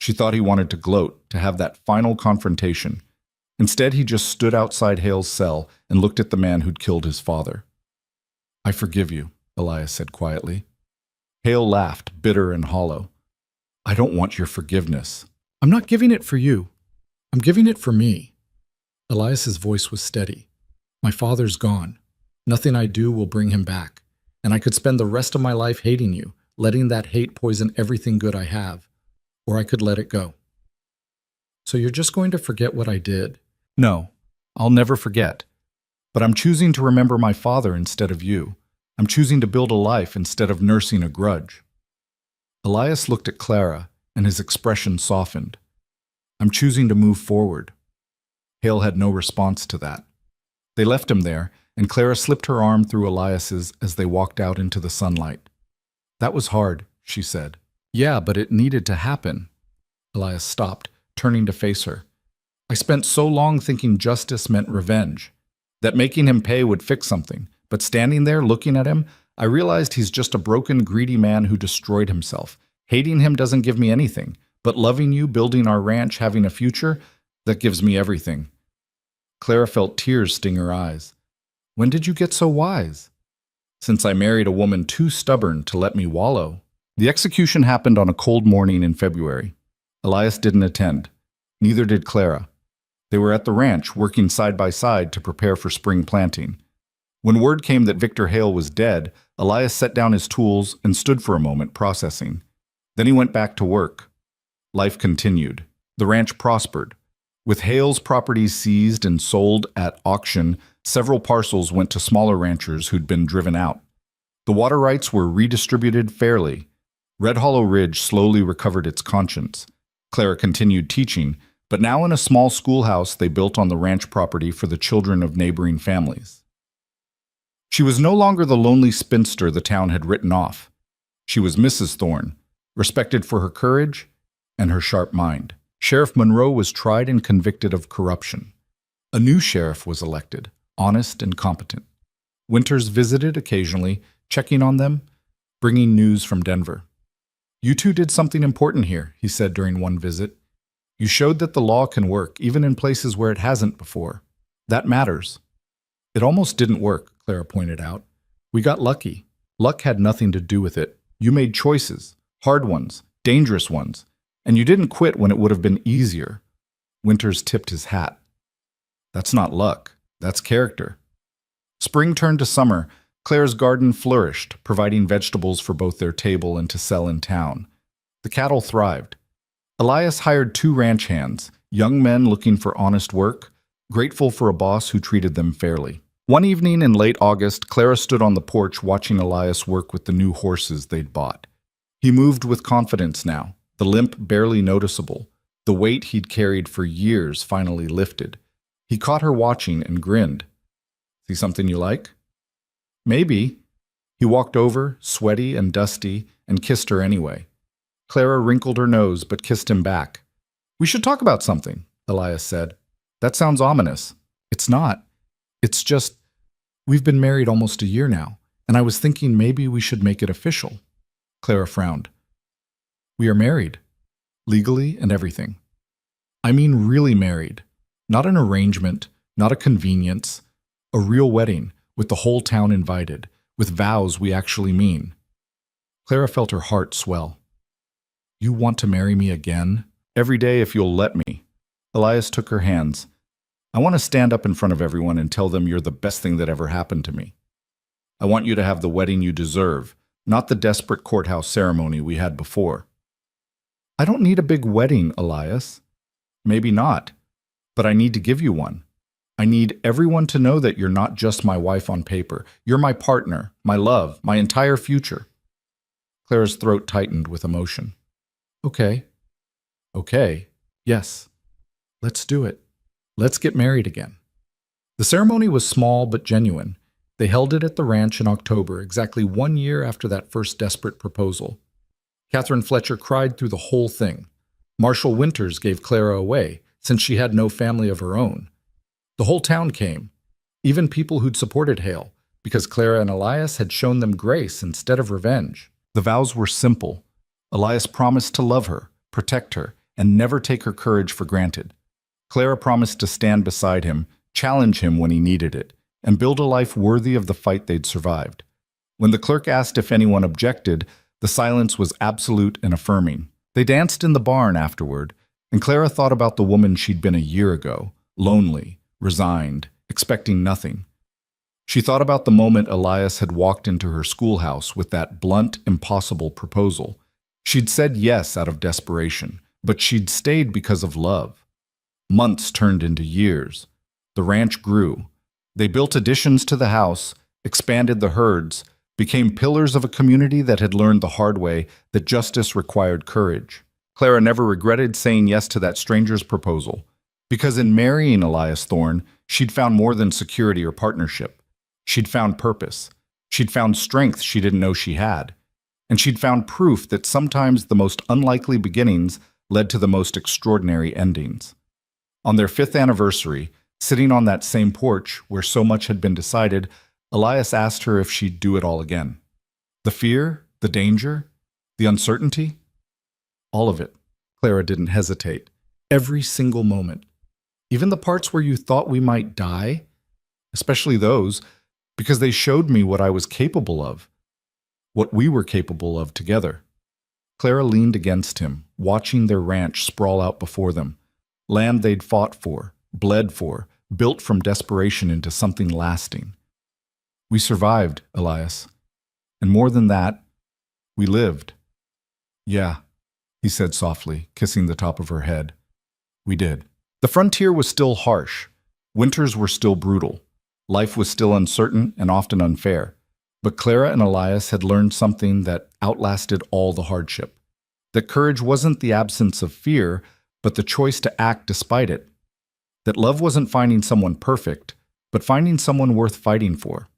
She thought he wanted to gloat, to have that final confrontation. Instead, he just stood outside Hale's cell and looked at the man who'd killed his father. "I forgive you," Elias said quietly. Hale laughed, bitter and hollow. "I don't want your forgiveness. I'm not giving it for you. I'm giving it for me." Elias's voice was steady. "My father's gone. Nothing I do will bring him back. And I could spend the rest of my life hating you, letting that hate poison everything good I have. Or I could let it go." "So you're just going to forget what I did?" "No, I'll never forget. But I'm choosing to remember my father instead of you. I'm choosing to build a life instead of nursing a grudge." Elias looked at Clara, and his expression softened. "I'm choosing to move forward." Hale had no response to that. They left him there, and Clara slipped her arm through Elias's as they walked out into the sunlight. "That was hard," she said. "Yeah, but it needed to happen." Elias stopped, turning to face her. "I spent so long thinking justice meant revenge, that making him pay would fix something. But standing there looking at him, I realized he's just a broken, greedy man who destroyed himself. Hating him doesn't give me anything, but loving you, building our ranch, having a future, that gives me everything." Clara felt tears sting her eyes. "When did you get so wise?" "Since I married a woman too stubborn to let me wallow." The execution happened on a cold morning in February. Elias didn't attend. Neither did Clara. They were at the ranch, working side by side to prepare for spring planting. When word came that Victor Hale was dead, Elias set down his tools and stood for a moment, processing. Then he went back to work. Life continued. The ranch prospered. With Hale's properties seized and sold at auction, several parcels went to smaller ranchers who'd been driven out. The water rights were redistributed fairly. Red Hollow Ridge slowly recovered its conscience. Clara continued teaching, but now in a small schoolhouse they built on the ranch property for the children of neighboring families. She was no longer the lonely spinster the town had written off. She was Mrs. Thorne, respected for her courage and her sharp mind. Sheriff Monroe was tried and convicted of corruption. A new sheriff was elected, honest and competent. Winters visited occasionally, checking on them, bringing news from Denver. "You two did something important here," he said during one visit. "You showed that the law can work, even in places where it hasn't before. That matters." "It almost didn't work," Clara pointed out. "We got lucky. Luck had nothing to do with it. You made choices, hard ones, dangerous ones, and you didn't quit when it would have been easier." Winters tipped his hat. "That's not luck. That's character." Spring turned to summer. Clara's garden flourished, providing vegetables for both their table and to sell in town. The cattle thrived. Elias hired 2 ranch hands, young men looking for honest work, grateful for a boss who treated them fairly. One evening in late August, Clara stood on the porch watching Elias work with the new horses they'd bought. He moved with confidence now, the limp barely noticeable, the weight he'd carried for years finally lifted. He caught her watching and grinned. "See something you like?" "Maybe." He walked over, sweaty and dusty, and kissed her anyway. Clara wrinkled her nose but kissed him back. "We should talk about something," Elias said. "That sounds ominous." "It's not. It's just, we've been married almost a year now, and I was thinking maybe we should make it official." Clara frowned. "We are married." legally and everything. I mean really married. Not an arrangement, not a convenience. A real wedding, with the whole town invited, with vows we actually mean. Clara felt her heart swell. You want to marry me again? Every day if you'll let me. Elias took her hands. I want to stand up in front of everyone and tell them you're the best thing that ever happened to me. I want you to have the wedding you deserve, not the desperate courthouse ceremony we had before. I don't need a big wedding, Elias. Maybe not, but I need to give you one. I need everyone to know that you're not just my wife on paper. You're my partner, my love, my entire future. Clara's throat tightened with emotion. Okay. Okay. Yes. Let's do it. Let's get married again. The ceremony was small but genuine. They held it at the ranch in October, exactly 1 year after that first desperate proposal. Catherine Fletcher cried through the whole thing. Marshall Winters gave Clara away, since she had no family of her own. The whole town came, even people who'd supported Hale, because Clara and Elias had shown them grace instead of revenge. The vows were simple. Elias promised to love her, protect her, and never take her courage for granted. Clara promised to stand beside him, challenge him when he needed it, and build a life worthy of the fight they'd survived. When the clerk asked if anyone objected, the silence was absolute and affirming. They danced in the barn afterward, and Clara thought about the woman she'd been a year ago, lonely, resigned, expecting nothing. She thought about the moment Elias had walked into her schoolhouse with that blunt, impossible proposal. She'd said yes out of desperation, but she'd stayed because of love. Months turned into years. The ranch grew. They built additions to the house, expanded the herds, became pillars of a community that had learned the hard way that justice required courage. Clara never regretted saying yes to that stranger's proposal, because in marrying Elias Thorne, she'd found more than security or partnership. She'd found purpose. She'd found strength she didn't know she had. And she'd found proof that sometimes the most unlikely beginnings led to the most extraordinary endings. On their 5th anniversary, sitting on that same porch where so much had been decided, Elias asked her if she'd do it all again. The fear, the danger, the uncertainty, all of it. Clara didn't hesitate. Every single moment. Even the parts where you thought we might die, especially those, because they showed me what I was capable of, what we were capable of together. Clara leaned against him, watching their ranch sprawl out before them. Land they'd fought for, bled for, built from desperation into something lasting. We survived, Elias. And more than that, we lived. Yeah, he said softly, kissing the top of her head. We did. The frontier was still harsh. Winters were still brutal. Life was still uncertain and often unfair. But Clara and Elias had learned something that outlasted all the hardship. That courage wasn't the absence of fear, but the choice to act despite it. That love wasn't finding someone perfect, but finding someone worth fighting for.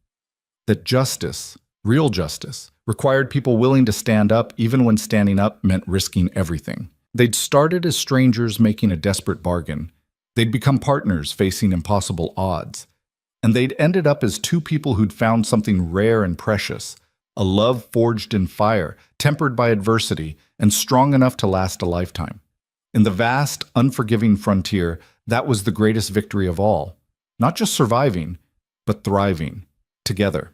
That justice, real justice, required people willing to stand up even when standing up meant risking everything. They'd started as strangers making a desperate bargain. They'd become partners facing impossible odds. And they'd ended up as two people who'd found something rare and precious, a love forged in fire, tempered by adversity, and strong enough to last a lifetime. In the vast, unforgiving frontier, that was the greatest victory of all. Not just surviving, but thriving, together.